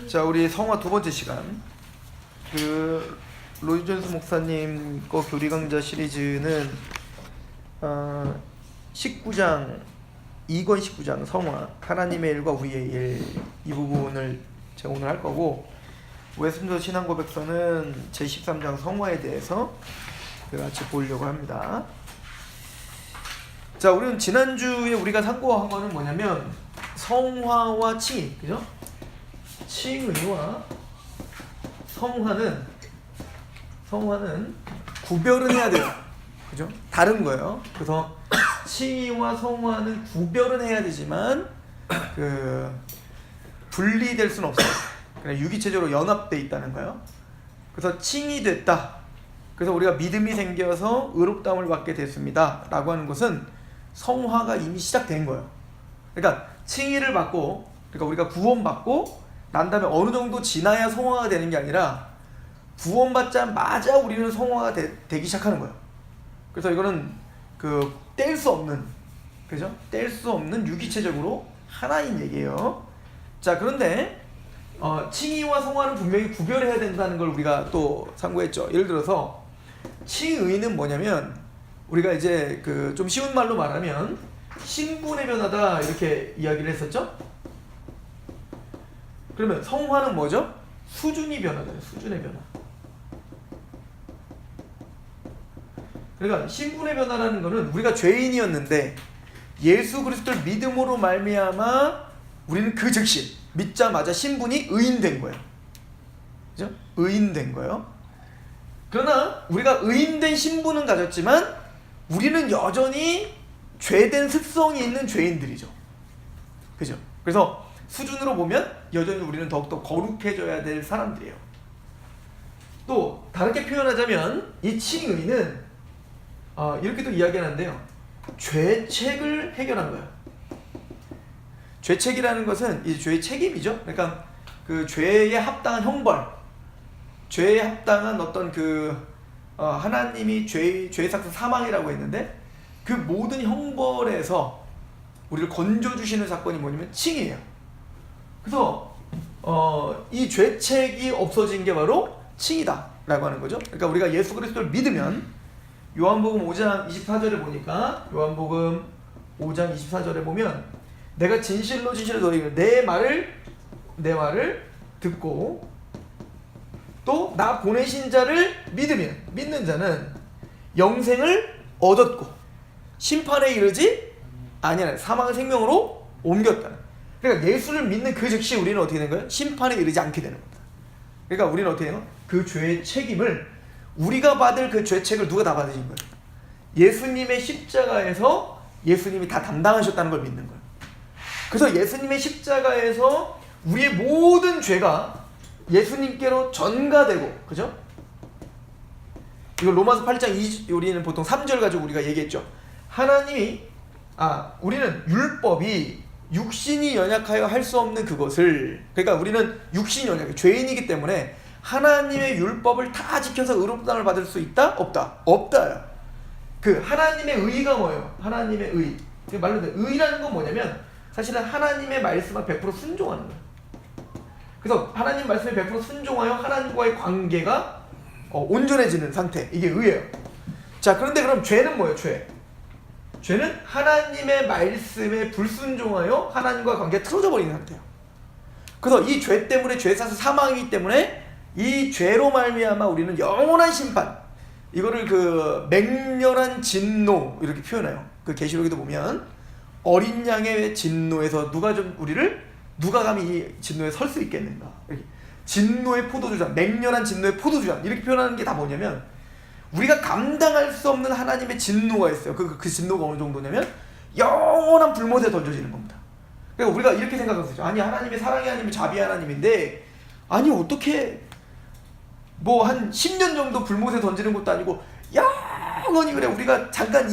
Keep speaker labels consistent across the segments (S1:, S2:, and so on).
S1: 자, 우리 성화 두 번째 시간. 로이 존스 목사님 거 교리 강좌 시리즈는 19장 2권 19장 성화 하나님의 일과 우리의 일, 이 부분을 제가 오늘 할 거고, 웨스민스터 신앙고백서는 제13장 성화에 대해서 같이 보려고 합니다. 자, 우리는 지난주에 우리가 상고한 거는 뭐냐면 성화와 칭의, 그죠? 칭의와 성화는 구별은 해야 돼요. 그죠? 다른 거예요. 그래서 칭의와 성화는 구별은 해야 되지만 분리될 수는 없어요. 그냥 유기체적으로 연합돼 있다는 거예요. 그래서 칭이 됐다. 그래서 우리가 믿음이 생겨서 의롭다함을 받게 됐습니다. 라고 하는 것은 성화가 이미 시작된 거예요. 그러니까 칭의를 받고, 그러니까 우리가 구원받고 난 다음에 어느 정도 지나야 성화가 되는 게 아니라 구원받자마자 우리는 성화가 되기 시작하는 거예요. 그래서 이거는 뗄 수 없는, 그죠? 뗄 수 없는 유기체적으로 하나인 얘기예요. 자, 그런데 칭의와 성화는 분명히 구별해야 된다는 걸 우리가 또 상고했죠. 예를 들어서 칭의는 뭐냐면, 우리가 이제 좀 쉬운 말로 말하면 신분의 변화다 이렇게 이야기를 했었죠. 그러면 성화는 뭐죠? 수준이 변화돼요. 수준의 변화. 그러니까 신분의 변화라는 거는 우리가 죄인이었는데 예수 그리스도를 믿음으로 말미암아 우리는 그 즉시 믿자마자 신분이 의인된 거예요. 그죠? 의인된 거예요. 그러나 우리가 의인된 신분은 가졌지만 우리는 여전히 죄된 습성이 있는 죄인들이죠. 그죠? 그래서 수준으로 보면 여전히 우리는 더욱더 거룩해져야 될 사람들이에요. 또 다르게 표현하자면 이 칭의는 이렇게도 이야기하는데요. 죄책을 해결한 거예요. 죄책이라는 것은 이 죄의 책임이죠. 그러니까 죄에 합당한 형벌, 죄에 합당한 어떤 하나님이 죄의 삭스 사망이라고 했는데 그 모든 형벌에서 우리를 건져주시는 사건이 뭐냐면 칭의예요. 그래서 이 죄책이 없어진 게 바로 칭이다 라고 하는 거죠. 그러니까 우리가 예수 그리스도를 믿으면 요한복음 5장 24절에 보니까, 요한복음 5장 24절에 보면 내가 진실로 너희에게 내 말을 듣고 또 나 보내신 자를 믿는 자는 영생을 얻었고 심판에 이르지 아니하는 사망의 생명으로 옮겼다. 그러니까 예수를 믿는 그 즉시 우리는 어떻게 되는 거예요? 심판에 이르지 않게 되는 겁니다. 그러니까 우리는 어떻게 해요? 그 죄의 책임을, 우리가 받을 그 죄책을 누가 다 받으신 거예요? 예수님의 십자가에서 예수님이 다 담당하셨다는 걸 믿는 거예요. 그래서 예수님의 십자가에서 우리의 모든 죄가 예수님께로 전가되고, 그죠? 이거 로마서 8장 우리는 보통 3절 가지고 우리가 얘기했죠. 우리는 율법이 육신이 연약하여 할 수 없는 그것을, 그러니까 우리는 육신이 연약해, 죄인이기 때문에 하나님의 율법을 다 지켜서 의롭다함을 받을 수 있다? 없다? 없다요. 하나님의 의가 뭐예요? 하나님의 의. 말로 의라는 건 뭐냐면 사실은 하나님의 말씀에 100% 순종하는 거예요. 그래서 하나님 말씀에 100% 순종하여 하나님과의 관계가 온전해지는 상태, 이게 의예요. 자, 그런데 그럼 죄는 뭐예요? 죄는 하나님의 말씀에 불순종하여 하나님과 관계가 틀어져 버리는 상태예요. 그래서 이 죄 때문에 죄사서 사망이기 때문에 이 죄로 말미암아 우리는 영원한 심판, 이거를 맹렬한 진노 이렇게 표현해요. 계시록에도 보면 어린 양의 진노에서 누가 감히 이 진노에 설 수 있겠는가, 이렇게 진노의 포도주잔, 맹렬한 진노의 포도주잔 이렇게 표현하는 게 다 뭐냐면 우리가 감당할 수 없는 하나님의 진노가 있어요. 그 진노가 어느 정도냐면 영원한 불못에 던져지는 겁니다. 그러니까 우리가 이렇게 생각할 수 있죠. 아니, 하나님이 사랑의 하나님이 자비의 하나님인데, 아니 어떻게 한 10년 정도 불못에 던지는 것도 아니고 영원히, 그래 우리가 잠깐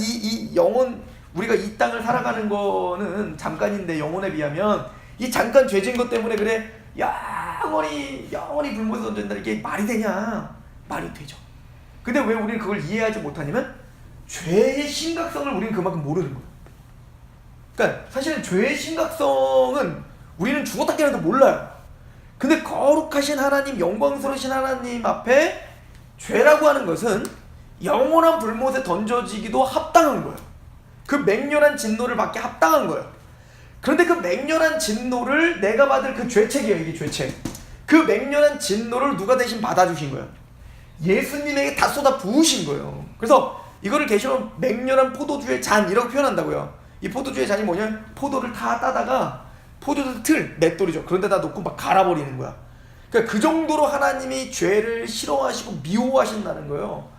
S1: 우리가 이 땅을 살아가는 거는 잠깐인데 영혼에 비하면 이 잠깐 죄진 것 때문에 그래 영원히 불못에 던진다, 이게 말이 되냐? 말이 되죠. 근데 왜 우리는 그걸 이해하지 못하냐면 죄의 심각성을 우리는 그만큼 모르는 거예요. 그러니까 사실은 죄의 심각성은 우리는 죽었다 깨어나도 몰라요. 근데 거룩하신 하나님, 영광스러우신 하나님 앞에 죄라고 하는 것은 영원한 불못에 던져지기도 합당한 거예요. 그 맹렬한 진노를 받기 합당한 거예요. 그런데 그 맹렬한 진노를 내가 받을 그 죄책이에요. 이게 죄책. 그 맹렬한 진노를 누가 대신 받아주신 거예요? 예수님에게 다 쏟아 부으신 거예요. 그래서 이거를 계시록 맹렬한 포도주의 잔이라고 표현한다고요. 이 포도주의 잔이 뭐냐면 포도를 다 따다가 포도주 틀, 맷돌이죠. 그런 데다 놓고 막 갈아버리는 거야. 그러니까 그 정도로 하나님이 죄를 싫어하시고 미워하신다는 거예요.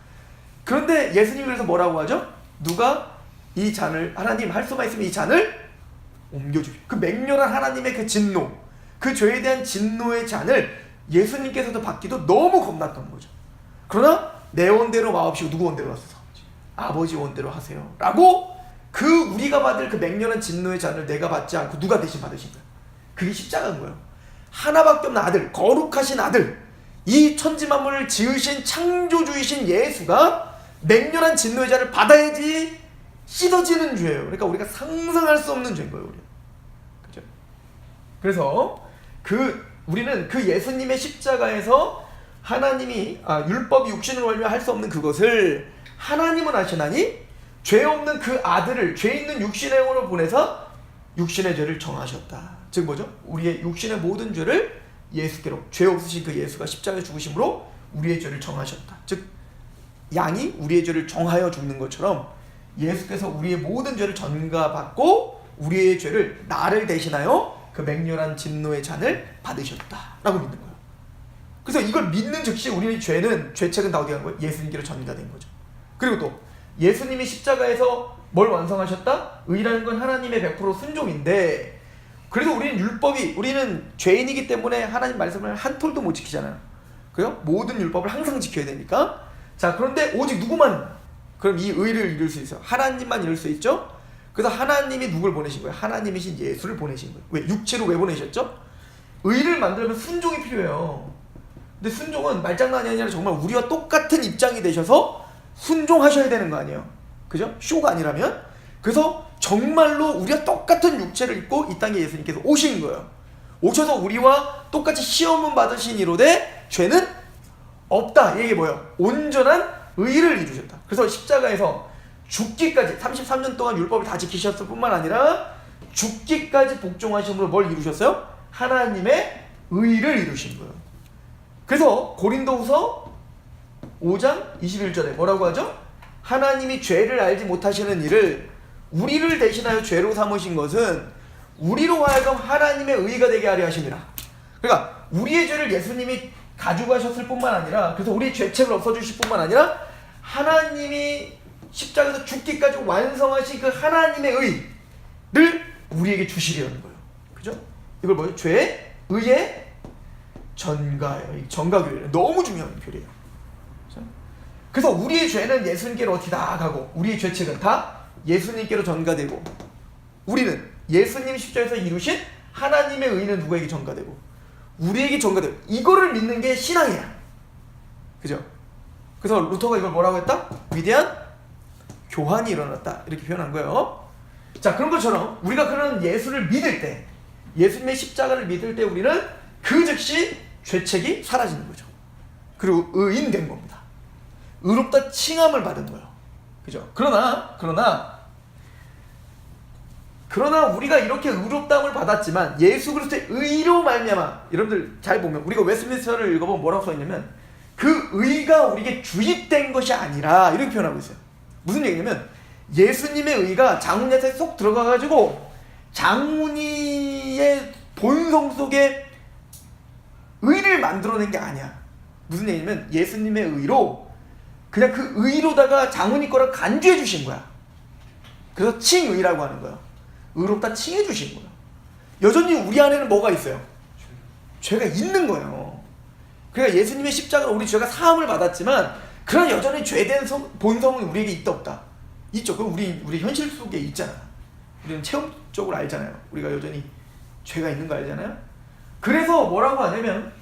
S1: 그런데 예수님이 그래서 뭐라고 하죠? 누가 이 잔을, 하나님 할 수만 있으면 이 잔을 옮겨주기. 그 맹렬한 하나님의 그 진노, 그 죄에 대한 진노의 잔을 예수님께서도 받기도 너무 겁났던 거죠. 그러나 내 원대로 마옵시고 누구 원대로 하소서? 아버지 원대로 하세요 라고 그 우리가 받을 그 맹렬한 진노의 잔을 내가 받지 않고 누가 대신 받으신 거예요? 그게 십자가인 거예요. 하나밖에 없는 아들, 거룩하신 아들, 이 천지만물을 지으신 창조주이신 예수가 맹렬한 진노의 잔을 받아야지 씻어지는 죄예요. 그러니까 우리가 상상할 수 없는 죄인 거예요. 그렇죠? 그래서 우리는 그 예수님의 십자가에서 하나님이 율법이 육신으로 말미암아 할 수 없는 그것을 하나님은 하시나니 죄 없는 그 아들을 죄 있는 육신의 영으로 보내서 육신의 죄를 정하셨다. 즉 뭐죠? 우리의 육신의 모든 죄를 예수께로, 죄 없으신 그 예수가 십자가에 죽으심으로 우리의 죄를 정하셨다. 즉 양이 우리의 죄를 정하여 죽는 것처럼 예수께서 우리의 모든 죄를 전가받고 우리의 죄를 나를 대신하여 그 맹렬한 진노의 잔을 받으셨다라고 믿는 거예요. 그래서 이걸 믿는 즉시 우리의 죄책은 다 어디 간 거예요? 예수님께로 전가된 거죠. 그리고 또 예수님이 십자가에서 뭘 완성하셨다? 의라는 건 하나님의 100% 순종인데, 그래도 우리는 죄인이기 때문에 하나님 말씀을 한 톨도 못 지키잖아요. 그래요? 모든 율법을 항상 지켜야 되니까. 자, 그런데 오직 누구만 그럼 이 의를 이룰 수 있어요? 하나님만 이룰 수 있죠? 그래서 하나님이 누굴 보내신 거예요? 하나님이신 예수를 보내신 거예요. 왜? 육체로 왜 보내셨죠? 의를 만들려면 순종이 필요해요. 근데 순종은 말장난이 아니라 정말 우리와 똑같은 입장이 되셔서 순종하셔야 되는 거 아니에요? 그죠? 쇼가 아니라면. 그래서 정말로 우리와 똑같은 육체를 입고 이 땅에 예수님께서 오신 거예요. 오셔서 우리와 똑같이 시험은 받으신 이로되 죄는 없다. 이게 뭐예요? 온전한 의를 이루셨다. 그래서 십자가에서 죽기까지 33년 동안 율법을 다 지키셨을 뿐만 아니라 죽기까지 복종하심으로 뭘 이루셨어요? 하나님의 의를 이루신 거예요. 그래서 고린도후서 5장 21절에 뭐라고 하죠? 하나님이 죄를 알지 못하시는 일을 우리를 대신하여 죄로 삼으신 것은 우리로 하여금 하나님의 의가 되게 하려 하심이라. 그러니까 우리의 죄를 예수님이 가져가셨을 뿐만 아니라, 그래서 우리의 죄책을 없어주실 뿐만 아니라 하나님이 십자가에서 죽기까지 완성하신 그 하나님의 의를 우리에게 주시려는 거예요. 그죠? 이걸 뭐죠? 죄, 의의 전가예요. 전가교회예요. 너무 중요한 교리예요. 그래서 우리의 죄는 예수님께로 어떻게 다 가고 우리의 죄책은 다 예수님께로 전가되고, 우리는 예수님 십자가에서 이루신 하나님의 의는 누구에게 전가되고 우리에게 전가되고, 이거를 믿는 게 신앙이야. 그죠? 그래서 루터가 이걸 뭐라고 했다? 위대한 교환이 일어났다. 이렇게 표현한 거예요. 자, 그런 것처럼 우리가 그런 예수를 믿을 때, 예수님의 십자가를 믿을 때 우리는 그 즉시 죄책이 사라지는 거죠. 그리고 의인된 겁니다. 의롭다 칭함을 받은 거예요. 그죠? 그러나 우리가 이렇게 의롭다함을 받았지만 예수 그리스도의 의로 말미암아, 여러분들 잘 보면 우리가 웨스트민스터를 읽어보면 뭐라고 써있냐면 그 의가 우리에게 주입된 것이 아니라 이렇게 표현하고 있어요. 무슨 얘기냐면 예수님의 의가 장훈이한테 쏙 들어가가지고 장훈이의 본성 속에 의를 만들어낸 게 아니야. 무슨 얘기냐면 예수님의 의로 그냥 그 의로다가 장훈이 거를 간주해 주신 거야. 그래서 칭의라고 하는 거야. 의롭다 칭해 주신 거야. 여전히 우리 안에는 뭐가 있어요? 죄가 있는 거예요. 그러니까 예수님의 십자가로 우리 죄가 사함을 받았지만 그러나 여전히 죄된 본성은 우리에게 있다 없다? 있죠. 그럼 우리 현실 속에 있잖아. 우리는 체험적으로 알잖아요. 우리가 여전히 죄가 있는 거 알잖아요. 그래서 뭐라고 하냐면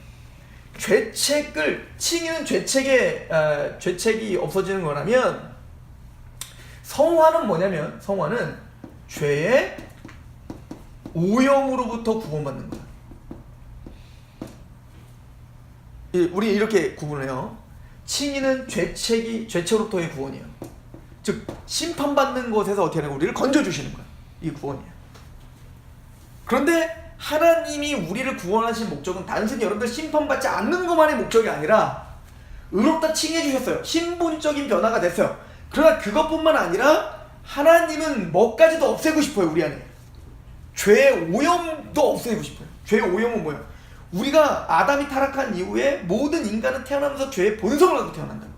S1: 칭의는 죄책이 없어지는 거라면, 성화는 뭐냐면 성화는 죄의 오염으로부터 구원받는 거야. 우리 이렇게 구분해요. 칭의는 죄체로부터의 구원이에요. 즉 심판받는 곳에서 어떻게 하는 거예요? 우리를 건져주시는 거예요. 이게 구원이에요. 그런데 하나님이 우리를 구원하신 목적은 단순히 여러분들 심판받지 않는 것만의 목적이 아니라 의롭다 칭해 주셨어요. 신분적인 변화가 됐어요. 그러나 그것뿐만 아니라 하나님은 뭐까지도 없애고 싶어요. 우리 안에 죄의 오염도 없애고 싶어요. 죄의 오염은 뭐예요? 우리가 아담이 타락한 이후에 모든 인간은 태어나면서 죄의 본성을 갖고 태어난다고.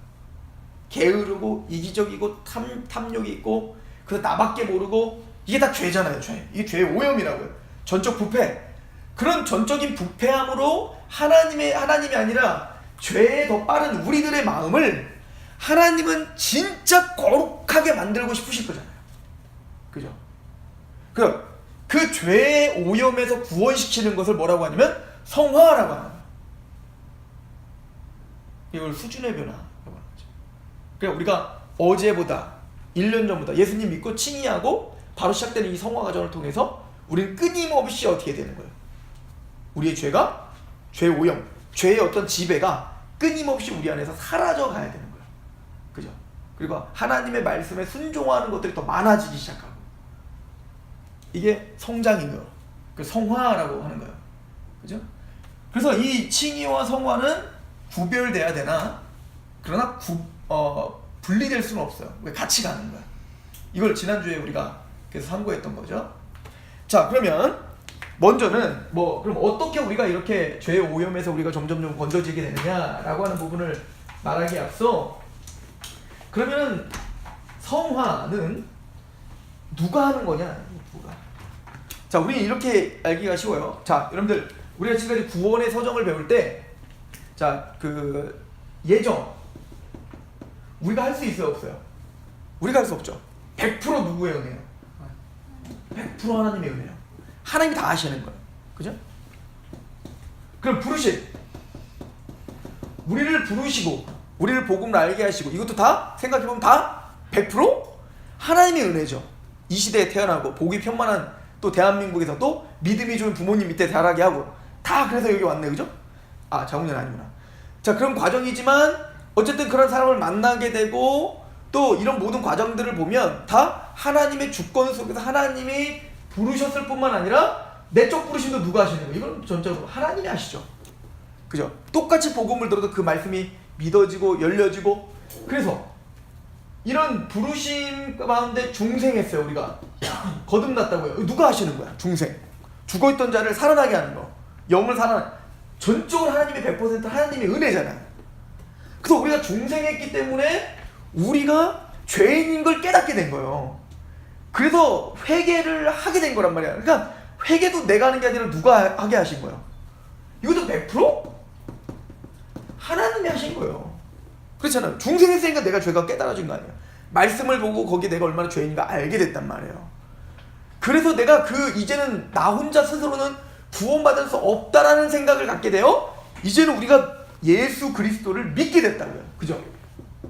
S1: 게으르고 이기적이고 탐욕이 있고 그래서 나밖에 모르고 이게 다 죄잖아요. 죄. 이게 죄의 오염이라고요. 전적 부패. 그런 전적인 부패함으로 하나님이 아니라 죄에 더 빠른 우리들의 마음을 하나님은 진짜 거룩하게 만들고 싶으실 거잖아요. 그죠? 그 죄의 오염에서 구원시키는 것을 뭐라고 하냐면 성화라고 하는 거예요. 이걸 수준의 변화라고 하는 거죠. 그러니까 우리가 어제보다 1년 전보다 예수님 믿고 칭의하고 바로 시작되는 이 성화 과정을 통해서 우리는 끊임없이 어떻게 되는 거예요? 우리의 죄가, 죄의 오염, 죄의 어떤 지배가 끊임없이 우리 안에서 사라져 가야 되는 거예요. 그죠? 그리고 하나님의 말씀에 순종하는 것들이 더 많아지기 시작하고, 이게 성장인 거예요. 그 성화라고 하는 거예요. 그죠? 그래서 이 칭의와 성화는 구별돼야 되나? 그러나 분리될 수는 없어요. 같이 가는 거야. 이걸 지난주에 우리가 계속 참고했던 거죠. 자, 그러면 먼저는 그럼 어떻게 우리가 이렇게 죄의 오염에서 우리가 점점 건져지게 되느냐라고 하는 부분을 말하기에 앞서, 그러면 성화는 누가 하는 거냐? 누가? 자, 우리 이렇게 알기가 쉬워요. 자, 여러분들 우리가 지금까지 구원의 서정을 배울 때, 자, 그 예정 우리가 할 수 있어요, 없어요? 우리가 할 수 없죠. 100% 누구의 은혜예요? 100% 하나님의 은혜예요. 하나님이 다 하시는 거예요. 그죠? 그럼 부르심, 우리를 부르시고 우리를 복음을 알게 하시고, 이것도 다 생각해보면 다 100% 하나님의 은혜죠. 이 시대에 태어나고 복이 편만한 또 대한민국에서 또 믿음이 좋은 부모님 밑에 자라게 하고, 다 그래서 여기 왔네. 그죠? 아, 자국년 아니구나. 자, 그런 과정이지만 어쨌든 그런 사람을 만나게 되고, 또 이런 모든 과정들을 보면 다 하나님의 주권 속에서 하나님이 부르셨을 뿐만 아니라 내적 부르심도 누가 하시는 거예요? 이건 전적으로 하나님이 하시죠. 그죠? 똑같이 복음을 들어도 그 말씀이 믿어지고 열려지고, 그래서 이런 부르심 가운데 중생했어요. 우리가 거듭났다고요. 누가 하시는 거야? 중생. 죽어있던 자를 살아나게 하는 거, 영을 전적으로 하나님의 100% 하나님의 은혜잖아요. 그래서 우리가 중생했기 때문에 우리가 죄인인 걸 깨닫게 된 거예요. 그래서 회개를 하게 된 거란 말이야. 그러니까 회개도 내가 하는 게 아니라 누가 하게 하신 거예요? 이것도 100% 하나님이 하신 거예요. 그렇잖아요. 중생했으니까 내가 죄가 깨달아진 거 아니에요. 말씀을 보고 거기에 내가 얼마나 죄인인가 알게 됐단 말이에요. 그래서 내가 이제는 나 혼자 스스로는 구원받을 수 없다라는 생각을 갖게 돼요. 이제는 우리가 예수 그리스도를 믿게 됐다고요. 그죠?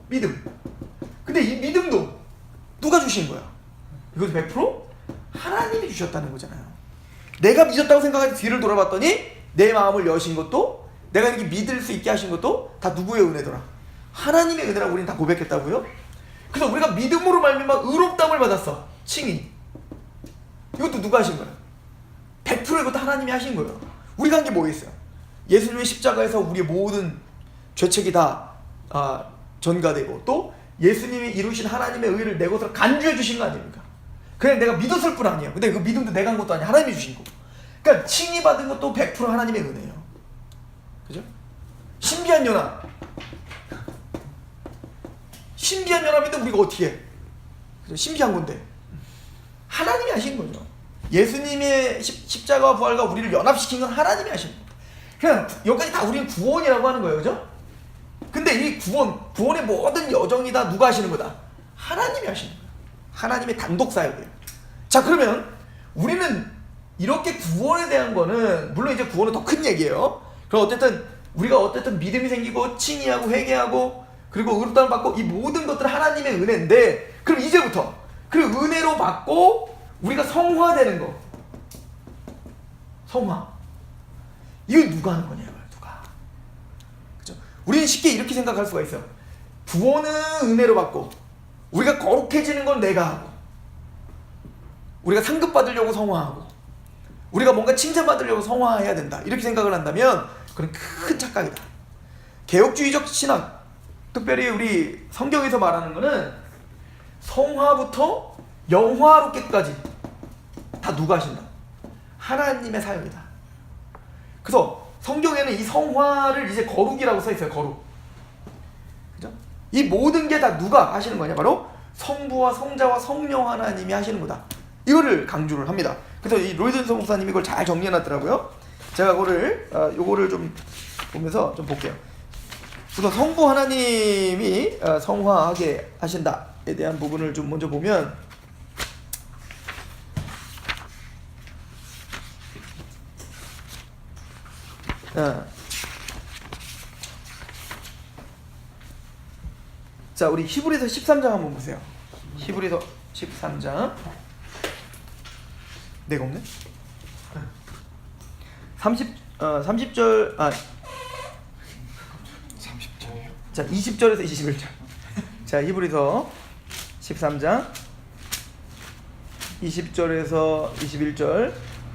S1: 믿음. 근데 이 믿음도 누가 주신 거야? 이것도 100% 하나님이 주셨다는 거잖아요. 내가 믿었다고 생각해서 뒤를 돌아봤더니 내 마음을 여신 것도, 내가 이렇게 믿을 수 있게 하신 것도 다 누구의 은혜더라? 하나님의 은혜라고 우리는 다 고백했다고요. 그래서 우리가 믿음으로 말미암아 의롭다함을 받았어. 칭의. 이것도 누가 하신 거야? 100% 이것도 하나님이 하신 거예요. 우리가 한 게 뭐겠어요? 예수님의 십자가에서 우리의 모든 죄책이 다 전가되고, 또 예수님이 이루신 하나님의 의를 내 것으로 간주해 주신 거 아닙니까? 그냥 내가 믿었을 뿐 아니에요. 근데 그 믿음도 내가 한 것도 아니야. 하나님이 주신 거고. 그러니까 칭의 받은 것도 100% 하나님의 은혜예요. 그죠? 신비한 연합. 신비한 연합인데 우리가 어떻게 해? 그죠? 신비한 건데 하나님이 하신 거죠. 예수님의 십자가와 부활과 우리를 연합시킨 건 하나님이 하신 거예요. 그냥 여기까지 다 우리는 구원이라고 하는 거예요. 그죠? 근데 이 구원의 모든 여정이 다 누가 하시는 거다? 하나님이 하시는 거예요. 하나님의 단독 사역이에요. 자, 그러면 우리는 이렇게 구원에 대한 거는, 물론 이제 구원은 더 큰 얘기예요. 그럼 우리가 믿음이 생기고 칭의하고 회개하고 그리고 의롭다함을 받고, 이 모든 것들은 하나님의 은혜인데, 그럼 이제부터 그 은혜로 받고 우리가 성화되는 거. 성화. 이거 누가 하는 거냐? 누가? 우리는 쉽게 이렇게 생각할 수가 있어요. 구원은 은혜로 받고 우리가 거룩해지는 건 내가 하고 우리가 상급 받으려고 성화하고 우리가 뭔가 칭찬받으려고 성화해야 된다 이렇게 생각을 한다면 그건 큰 착각이다. 개혁주의적 신학, 특별히 우리 성경에서 말하는 거는 성화부터 영화롭게까지 다 누가 하신다? 하나님의 사역이다. 그래서 성경에는 이 성화를 이제 거룩이라고 써 있어요. 거룩. 그죠? 이 모든 게 다 누가 하시는 거냐? 바로 성부와 성자와 성령 하나님이 하시는 거다. 이거를 강조를 합니다. 그래서 이 로이든서 목사님이 이걸 잘 정리해놨더라고요. 제가 요거를 좀 보면서 좀 볼게요. 우선 성부 하나님이 성화하게 하신다에 대한 부분을 좀 먼저 보면 자, 우리 히브리서 13장 한번 보세요. 히브리서 13장. 내가 없네? 30절, 30절이요? 자, 20절에서 21절. 자, 히브리서 13장 20절에서 21절.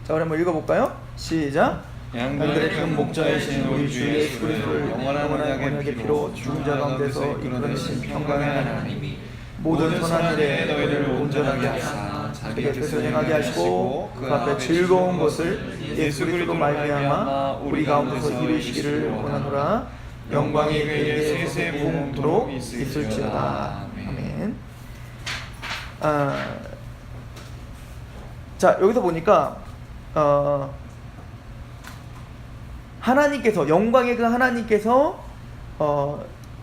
S1: 자, 우리 한번 읽어볼까요? 시작.
S2: 양들의 큰 목자이신 우리 주 예수 그리스도를 영원한 언약의 피로 죽은 자 가운데서 이끌어내신 평강의 하나님이 모든 선한 일에 너희를 온전하게 하사 자기의 뜻을 행하게 하시고 그 앞에 즐거운 것을 예수 그리스도로 말미암아 우리 가운데서 이루시기를 원하노라. 영광이 그에게 세세 무궁토록 있을지어다. 아멘.
S1: 자, 여기서 보니까 하나님께서, 영광의 그 하나님께서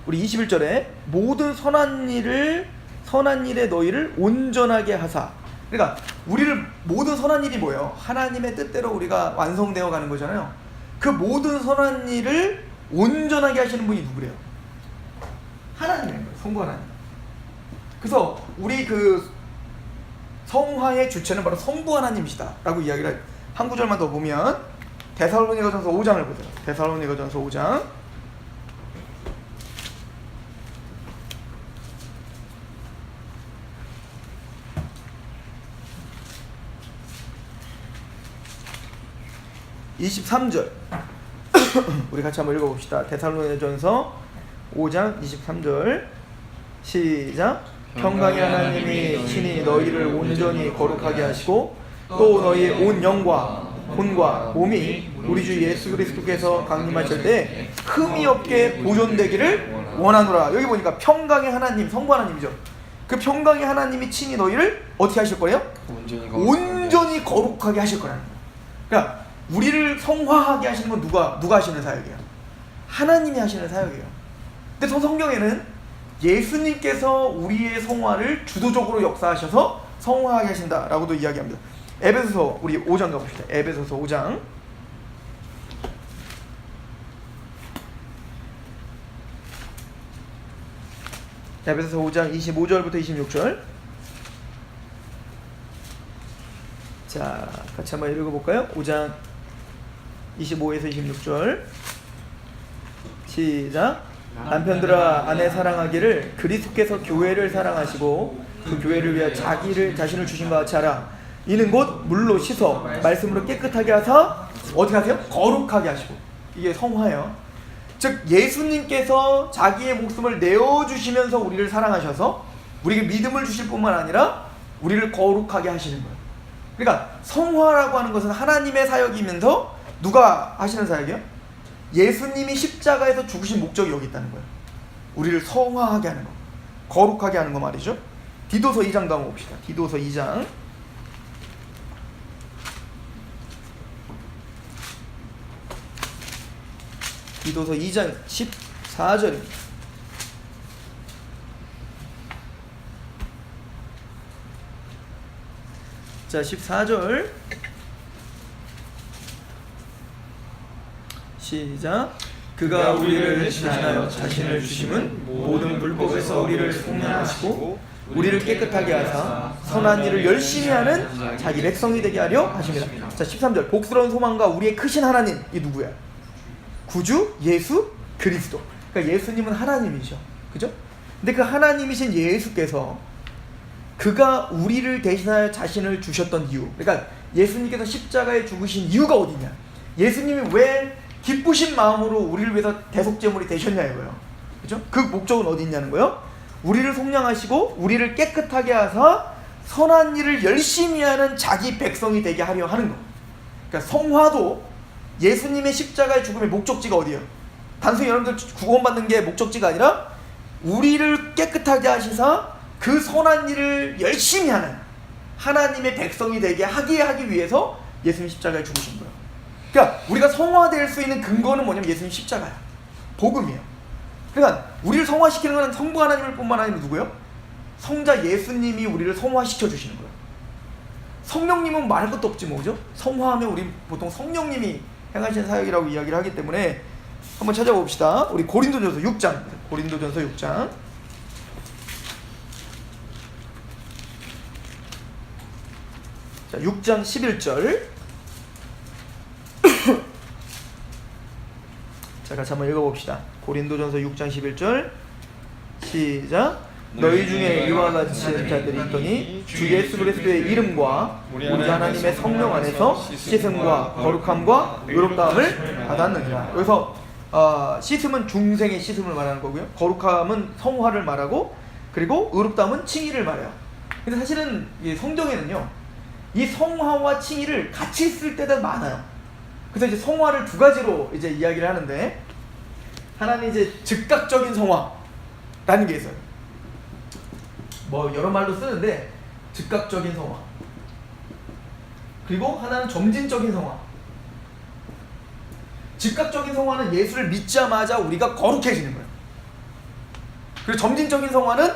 S1: 우리 21절에 모든 선한 일에 너희를 온전하게 하사. 그러니까 우리를, 모든 선한 일이 뭐예요? 하나님의 뜻대로 우리가 완성되어 가는 거잖아요. 그 모든 선한 일을 온전하게 하시는 분이 누구래요? 하나님인 거예요. 성부 하나님. 그래서 우리 그 성화의 주체는 바로 성부 하나님이시다 라고 이야기를 한 구절만 더 보면 데살로니가전서 5장을 보세요. 데살로니가전서 5장. (23절) 우리 같이 한번 읽어봅시다. 데살로니가전서 5장 23절 시작. 평강의 하나님이 친히 너희를 온전히 거룩하게 하시고 또 너희의 온 영과 혼과 몸이 우리 주 예수 그리스도께서 강림하실 때 흠이 없게 보존되기를 원하노라. 여기 보니까 평강의 하나님, 성부 하나님이죠. 그 평강의 하나님이 친히 너희를 어떻게 하실 거예요? 온전히 거룩하게 하실 거라는 거예요. 그러니까 우리를 성화하게 하시는 건 누가 하시는 사역이에요? 하나님이 하시는 사역이에요. 근데 성경에는 예수님께서 우리의 성화를 주도적으로 역사하셔서 성화하게 하신다라고도 이야기합니다. 에베소서 우리 5장 가봅시다. 에베소서 5장. 에베소서 5장 25절부터 26절. 자, 같이 한번 읽어볼까요? 5장 25에서 26절. 시작. 남편들아 아내 사랑하기를 그리스도께서 교회를 사랑하시고 그 교회를 위하여 자신을 주신 것 같이 하라. 이는 곧 물로 씻어 말씀으로 깨끗하게 하사 어떻게 하세요? 거룩하게 하시고. 이게 성화예요. 즉 예수님께서 자기의 목숨을 내어주시면서 우리를 사랑하셔서 우리에게 믿음을 주실 뿐만 아니라 우리를 거룩하게 하시는 거예요. 그러니까 성화라고 하는 것은 하나님의 사역이면서 누가 하시는 사역이에요? 예수님이 십자가에서 죽으신 목적이 여기 있다는 거예요. 우리를 성화하게 하는 거, 거룩하게 하는 거 말이죠. 디도서 2장도 한번 봅시다. 디도서 2장. 디도서 2장 14절입니다. 자, 14절 시작. 그가 우리를 대신하여 자신을 주심은 모든 불법에서 우리를 속량하시고 우리를 깨끗하게 하사 선한 일을 열심히 하는 자기 백성이 되게 하려 하십니다. 자, 13절. 복스러운 소망과 우리의 크신 하나님, 이 누구야? 구주 예수 그리스도. 그러니까 예수님은 하나님이죠. 그죠? 근데 그 하나님이신 예수께서 그가 우리를 대신하여 자신을 주셨던 이유, 그러니까 예수님께서 십자가에 죽으신 이유가 어디냐? 예수님이 왜 기쁘신 마음으로 우리를 위해서 대속제물이 되셨냐 이거예요. 그죠? 그 목적은 어디 있냐는 거예요. 우리를 속량하시고 우리를 깨끗하게 하사 선한 일을 열심히 하는 자기 백성이 되게 하려 하는 거. 그러니까 성화도 예수님의 십자가의 죽음의 목적지가 어디예요? 단순히 여러분들 구원받는 게 목적지가 아니라 우리를 깨끗하게 하시사 그 선한 일을 열심히 하는 하나님의 백성이 되게 하기 위해서 예수님 십자가에 죽으신 거예요. 그러니까 우리가 성화될 수 있는 근거는 뭐냐면 예수님 십자가야. 복음이에요. 그러니까 우리를 성화시키는 건 성부 하나님을 뿐만 아니라 누구예요? 성자 예수님이 우리를 성화시켜 주시는 거예요. 성령님은 말할 것도 없지 뭐죠? 성화하면 우리 보통 성령님이 행하시는 사역이라고 이야기를 하기 때문에 한번 찾아봅시다. 우리 고린도전서 6장. 고린도전서 6장. 자, 6장 11절. 자, 같이 한번 읽어봅시다. 고린도전서 6장 11절. 시작. 너희 중에 이와 같이 하는 자들이 있더니 주 예수 그리스도의 이름과 우리 하나님의 성령 안에서 씻음과 거룩함과 의롭다함을 받았느니라. 여기서 씻음은 중생의 씻음을 말하는 거고요. 거룩함은 성화를 말하고, 그리고 의롭다함은 칭의를 말해요. 근데 사실은 이 성경에는요, 이 성화와 칭의를 같이 쓸 때가 많아요. 그래서 이제 성화를 두 가지로 이제 이야기를 하는데, 하나는 이제 즉각적인 성화라는 게 있어요. 뭐 여러 말로 쓰는데 즉각적인 성화, 그리고 하나는 점진적인 성화. 즉각적인 성화는 예수를 믿자마자 우리가 거룩해지는 거예요. 그리고 점진적인 성화는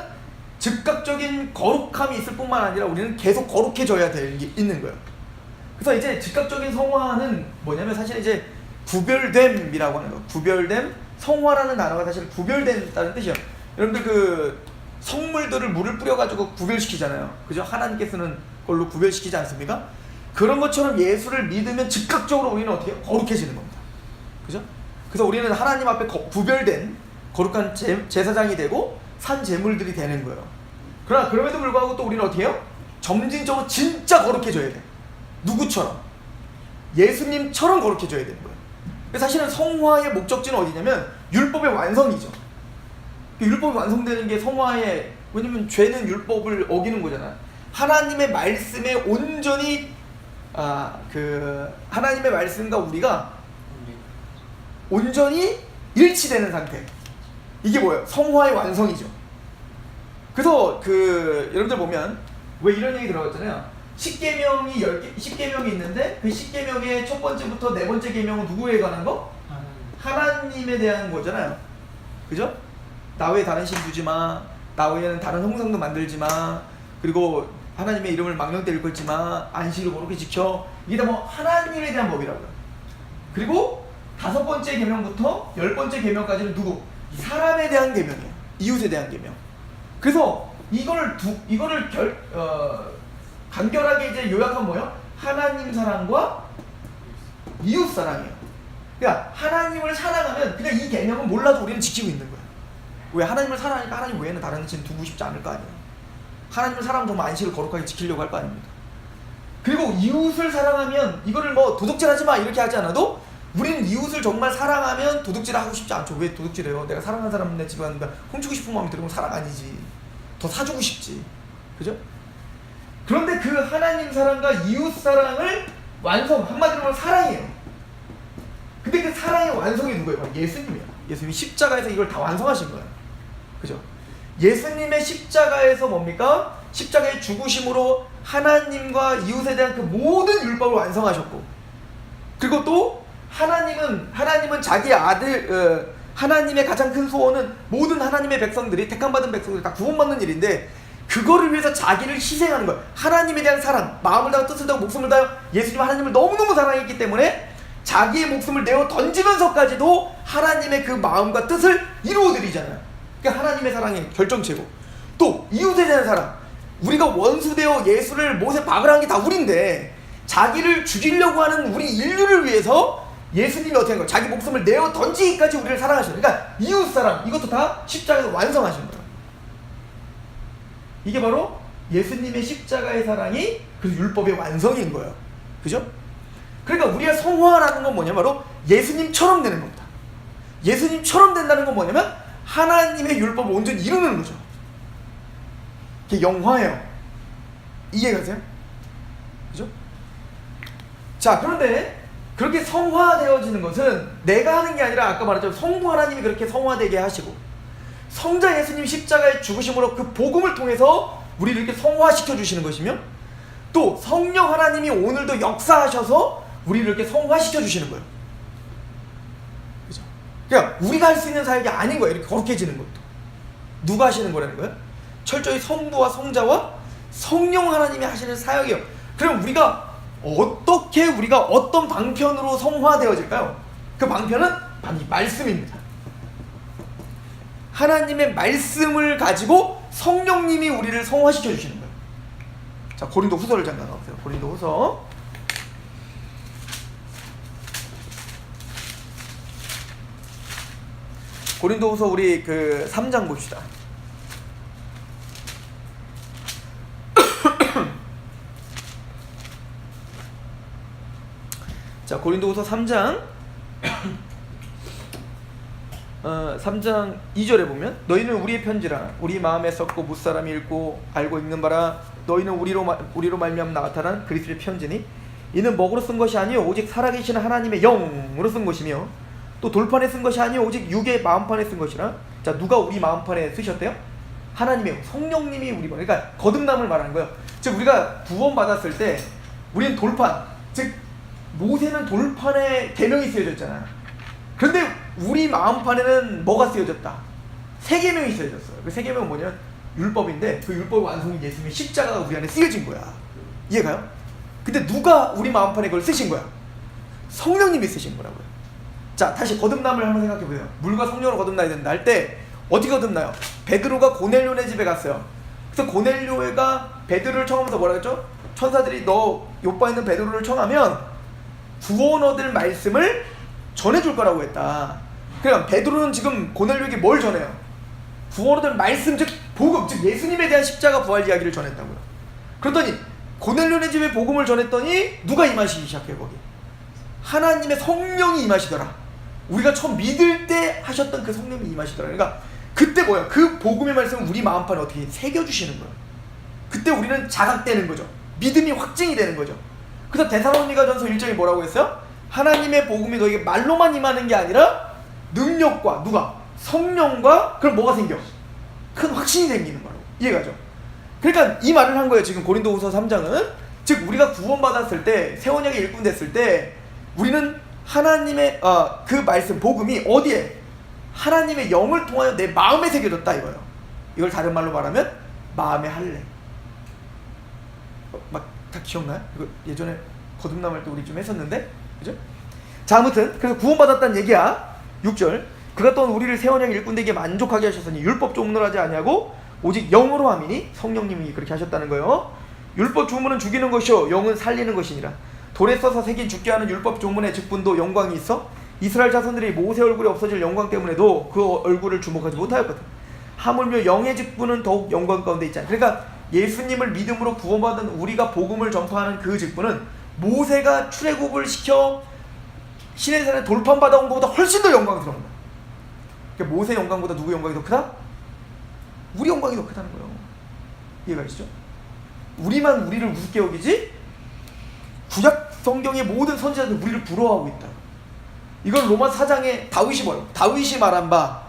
S1: 즉각적인 거룩함이 있을 뿐만 아니라 우리는 계속 거룩해져야 되는 게 있는 거예요. 그래서 이제 즉각적인 성화는 뭐냐면 사실 이제 구별됨이라고 하는 거예요. 구별됨, 성화라는 단어가 사실 구별된다는 뜻이에요. 여러분들 그 성물들을 물을 뿌려가지고 구별시키잖아요. 그죠? 하나님께 쓰는 걸로 구별시키지 않습니까? 그런 것처럼 예수를 믿으면 즉각적으로 우리는 어떻게 해요? 거룩해지는 겁니다. 그죠? 그래서 우리는 하나님 앞에 구별된 거룩한 제사장이 되고 산 제물들이 되는 거예요. 그러나 그럼에도 불구하고 또 우리는 어떻게 해요? 점진적으로 진짜 거룩해져야 돼. 누구처럼? 예수님처럼 거룩해져야 되는 거예요. 사실은 성화의 목적지는 어디냐면 율법의 완성이죠. 율법이 완성되는 게 성화의, 왜냐면 죄는 율법을 어기는 거잖아. 하나님의 말씀에 온전히 하나님의 말씀과 우리가 온전히 일치되는 상태. 이게 뭐예요? 성화의 완성이죠. 그래서 여러분들 보면 왜 이런 얘기 들어갔잖아요. 10계명이 있는데 그 10계명의 첫 번째부터 네 번째 계명은 누구에 관한 거? 하나님에 대한 거잖아요. 그죠? 나 외에 다른 신 두지 마. 나 외에는 다른 형상도 만들지 마. 그리고 하나님의 이름을 망령때 일컫지 마. 안식일을 거룩히 지켜. 이게 다 뭐 하나님에 대한 법이라고요. 그리고 5번째 계명부터 10번째 계명까지는 누구? 사람에 대한 계명이에요. 이웃에 대한 계명. 그래서 이거를 간결하게 이제 요약하면 뭐예요? 하나님 사랑과 이웃 사랑이에요. 그러니까 하나님을 사랑하면 그냥 이 계명은 몰라도 우리는 지키고 있는 거예요. 왜? 하나님을 사랑하니까 하나님 외에는 다른 신 두고 싶지 않을 거 아니에요. 하나님을 사랑하면 정말 안식을 거룩하게 지키려고 할 거 아닙니까? 그리고 이웃을 사랑하면 이거를 뭐 도둑질하지 마 이렇게 하지 않아도 우리는 이웃을 정말 사랑하면 도둑질 하고 싶지 않죠. 왜 도둑질해요? 내가 사랑하는 사람 내 집에 왔는데 훔치고 싶은 마음이 들으면 사랑 아니지. 더 사주고 싶지. 그죠? 그런데 그 하나님 사랑과 이웃 사랑을 한마디로 말하면 사랑이에요. 근데 그 사랑의 완성이 누구예요? 예수님이에요. 예수님이 십자가에서 이걸 다 완성하신 거예요. 그죠? 예수님의 십자가에서 뭡니까? 십자가의 죽으심으로 하나님과 이웃에 대한 그 모든 율법을 완성하셨고, 그리고 또 하나님은 자기 아들, 하나님의 가장 큰 소원은 모든 하나님의 백성들이, 택함받은 백성들이 다 구원받는 일인데 그거를 위해서 자기를 희생하는 거예요. 하나님에 대한 사랑, 마음을 다하고 뜻을 다하고 목숨을 다하여 예수님 하나님을 너무너무 사랑했기 때문에 자기의 목숨을 내어 던지면서까지도 하나님의 그 마음과 뜻을 이루어드리잖아요. 그러니까 하나님의 사랑이 결정체고, 또 이웃에 대한 사랑, 우리가 원수되어 예수를 못에 박을 한 게 다 우린데 자기를 죽이려고 하는 우리 인류를 위해서 예수님이 어떻게 한 거예요? 자기 목숨을 내어 던지기까지 우리를 사랑하시는, 그러니까 이웃사랑, 이것도 다 십자가에서 완성하신 거예요. 이게 바로 예수님의 십자가의 사랑이 그 율법의 완성인 거예요. 그죠? 그러니까 우리가 성화라는 건 뭐냐면 바로 예수님처럼 되는 겁니다. 예수님처럼 된다는 건 뭐냐면 하나님의 율법을 온전히 이루는 거죠. 이게 영화예요. 이해가세요? 그죠? 자, 그런데 그렇게 성화되어지는 것은 내가 하는 게 아니라 아까 말했죠. 성부 하나님이 그렇게 성화되게 하시고 성자 예수님 십자가의 죽으심으로 그 복음을 통해서 우리를 이렇게 성화시켜 주시는 것이며, 또 성령 하나님이 오늘도 역사하셔서 우리를 이렇게 성화시켜 주시는 거예요. 그죠? 그러니까 우리가 할 수 있는 사역이 아닌 거예요. 이렇게 거룩해지는 것도. 누가 하시는 거라는 거예요? 철저히 성부와 성자와 성령 하나님이 하시는 사역이에요. 그럼 우리가 어떤 방편으로 성화되어질까요? 그 방편은 바로 이 말씀입니다. 하나님의 말씀을 가지고 성령님이 우리를 성화시켜 주시는 거예요. 자, 고린도 후서를 잠깐 나오세요. 고린도 후서. 고린도 후서 우리 그 3장 봅시다. 자, 고린도후서 3장 3장 2절에 보면 너희는 우리의 편지라 우리 마음에 썩고 무사람이 읽고 알고 읽는 바라 너희는 우리로 말미암아 나타난 그리스도의 편지니 이는 먹으로 쓴 것이 아니요 오직 살아계시는 하나님의 영으로 쓴 것이며 또 돌판에 쓴 것이 아니요 오직 육의 마음판에 쓴 것이라. 자, 누가 우리 마음판에 쓰셨대요? 하나님의 성령님이 우리 마음, 그러니까 거듭남을 말하는 거예요. 즉 우리가 구원받았을 때 우리는 돌판, 즉 모세는 돌판에 계명이 쓰여졌잖아. 그런데 우리 마음판에는 뭐가 쓰여졌다? 세 계명이 쓰여졌어요. 그 세 계명은 뭐냐면 율법인데 그 율법의 완성이 예수님의 십자가가 우리 안에 쓰여진 거야. 이해가요? 근데 누가 우리 마음판에 그걸 쓰신 거야? 성령님이 쓰신 거라고요. 자, 다시 거듭남을 한번 생각해보세요. 물과 성령으로 거듭나야 된다 할 때 어떻게 거듭나요? 베드로가 고넬료네 집에 갔어요. 그래서 고넬료가 베드로를 청하면서 뭐라 했죠? 천사들이 너 요빠 있는 베드로를 청하면 구원 얻을 말씀을 전해줄 거라고 했다. 그러니까 베드로는 지금 고넬료에게 뭘 전해요? 구원 얻을 말씀, 즉 복음, 즉 예수님에 대한 십자가 부활 이야기를 전했다고요. 그랬더니 고넬료네 집에 복음을 전했더니 누가 임하시기 시작해요? 거기 하나님의 성령이 임하시더라. 우리가 처음 믿을 때 하셨던 그 성령이 임하시더라. 그러니까 그때 뭐야? 그 복음의 말씀을 우리 마음판에 어떻게 새겨주시는 거예요. 그때 우리는 자각되는 거죠. 믿음이 확증이 되는 거죠. 그래서 데살로니가전서 1장에 뭐라고 했어요? 하나님의 복음이 너에게 말로만 임하는 게 아니라 능력과 누가? 성령과. 그럼 뭐가 생겨? 큰 확신이 생기는 거라고. 이해가죠? 그러니까 이 말을 한 거예요. 지금 고린도후서 3장은 즉 우리가 구원받았을 때 새 언약이 일꾼됐을 때 우리는 하나님의 그 말씀 복음이 어디에? 하나님의 영을 통하여 내 마음에 새겨졌다 이거예요. 이걸 다른 말로 말하면 마음의 할례. 막 다 기억나요? 이거 예전에 거듭남할 때 우리 좀 했었는데, 그죠? 자, 아무튼 그래서 구원받았다는 얘기야. 6절. 그가 또한 우리를 새 언약 일꾼되게 만족하게 하셨으니 율법 조문을 하지 아니하고 오직 영으로 함이니 성령님이 그렇게 하셨다는 거예요. 율법 조문은 죽이는 것이요 영은 살리는 것이니라. 돌에 써서 새긴 죽게 하는 율법 조문의 직분도 영광이 있어 이스라엘 자손들이 모세 얼굴이 없어질 영광 때문에도 그 얼굴을 주목하지 못하였거든. 하물며 영의 직분은 더욱 영광 가운데 있잖아. 그러니까 예수님을 믿음으로 구원받은 우리가 복음을 전파하는 그 직분은 모세가 출애굽을 시켜 시내산에 돌판 받아온 것보다 훨씬 더 영광스러운 거야. 그러니까 모세 영광보다 누구 영광이 더 크다? 우리 영광이 더 크다는 거예요. 이해가 되시죠? 우리만 우리를 우습게 여기지 구약 성경의 모든 선지자들 우리를 부러워하고 있다. 이건 로마 4장에 다윗이 뭐예요? 다윗이 말한 바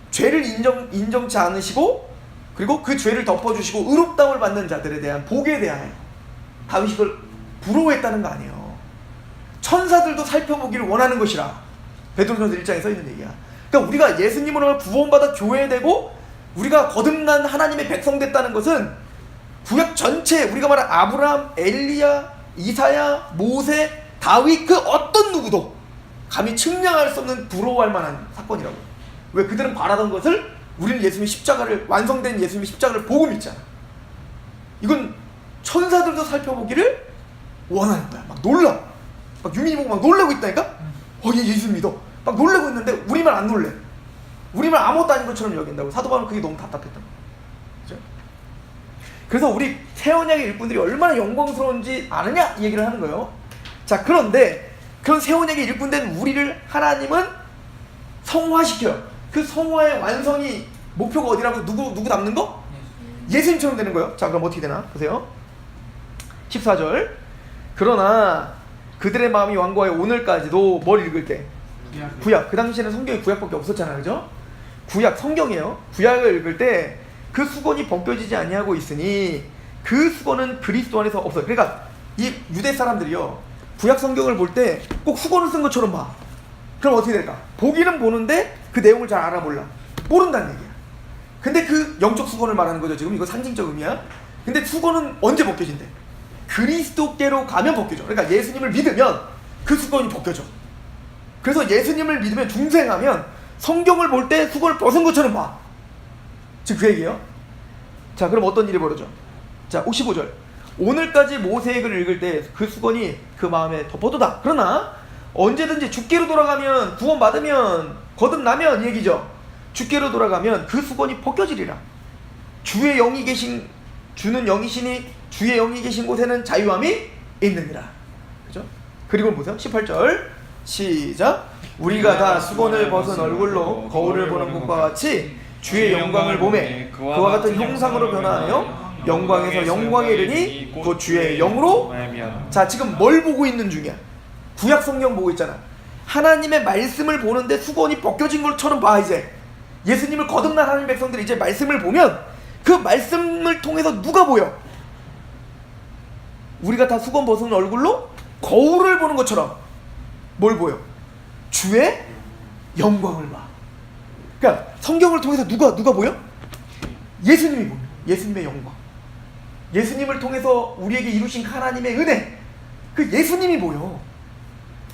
S1: 죄를 인정치 않으시고 그리고 그 죄를 덮어주시고 의롭다움을 받는 자들에 대한 복에 대하여 다윗이 그걸 부러워했다는 거 아니에요. 천사들도 살펴보기를 원하는 것이라 베드로전서 1장에 써 있는 얘기야. 그러니까 우리가 예수님으로 구원받아 교회되고 우리가 거듭난 하나님의 백성 됐다는 것은 구약 전체 우리가 말한 아브라함, 엘리야, 이사야, 모세, 다윗 그 어떤 누구도 감히 측량할 수 없는 부러워할 만한 사건이라고. 왜? 그들은 바라던 것을 우리는 예수님의 십자가를 완성된 예수님의 십자가를 보고 믿잖아. 이건 천사들도 살펴보기를 원하는 거야. 막 놀라. 막 유민이 보고 막 놀래고 있다니까? 얘 예수 믿어. 막 놀래고 있는데 우리만 안 놀래. 우리만 아무것도 아닌 것처럼 여긴다고. 사도 바울은 그게 너무 답답했던 거예요. 그죠? 그래서 우리 새 언약의 일꾼들이 얼마나 영광스러운지 아느냐? 이 얘기를 하는 거예요. 자, 그런데 그런 새 언약의 일꾼된 우리를 하나님은 성화시켜요. 그 성화의 완성이 목표가 어디라고? 누구 닮는 거? 예수님처럼 되는 거예요. 자, 그럼 어떻게 되나? 보세요. 14절. 그러나 그들의 마음이 완고하여 오늘까지도 뭘 읽을 때? 구약. 그 당시에는 성경이 구약밖에 없었잖아요. 그죠? 구약, 성경이에요. 구약을 읽을 때 그 수건이 벗겨지지 아니하고 있으니 그 수건은 그리스도 안에서 없어요. 그러니까 이 유대 사람들이요, 구약 성경을 볼 때 꼭 수건을 쓴 것처럼 봐. 그럼 어떻게 될까? 보기는 보는데 그 내용을 잘 알아 몰라. 모른다는 얘기야. 근데 그 영적 수건을 말하는 거죠. 지금 이거 상징적 의미야. 근데 수건은 언제 벗겨진대? 그리스도께로 가면 벗겨져. 그러니까 예수님을 믿으면 그 수건이 벗겨져. 그래서 예수님을 믿으면 중생하면 성경을 볼 때 수건을 벗은 것처럼 봐. 지금 그 얘기예요. 자, 그럼 어떤 일이 벌어져? 자, 55절. 오늘까지 모세의 글을 읽을 때 그 수건이 그 마음에 덮어두다. 그러나 언제든지 주께로 돌아가면, 구원받으면, 거듭나면 이 얘기죠. 주께로 돌아가면 그 수건이 벗겨지리라. 주의 영이 계신, 주는 영이시니 주의 영이 계신 곳에는 자유함이 있느니라. 그죠? 그리고 보세요. 18절 시작. 우리가 다 수건을 벗은 얼굴로 거울을 보는 것과 같이 주의 영광을 보매 그와 같은 형상으로 변화하여 영광에서 영광에 이르니 곧 주의 영으로. 자, 지금 뭘 보고 있는 중이야? 구약 성경 보고 있잖아. 하나님의 말씀을 보는데 수건이 벗겨진 것처럼 봐. 이제 예수님을 거듭난 하나님 백성들이 이제 말씀을 보면 그 말씀을 통해서 누가 보여? 우리가 다 수건 벗은 얼굴로 거울을 보는 것처럼 뭘 보여? 주의 영광을 봐. 그러니까 성경을 통해서 누가 보여? 예수님이 보여. 예수님의 영광. 예수님을 통해서 우리에게 이루신 하나님의 은혜, 그 예수님이 보여.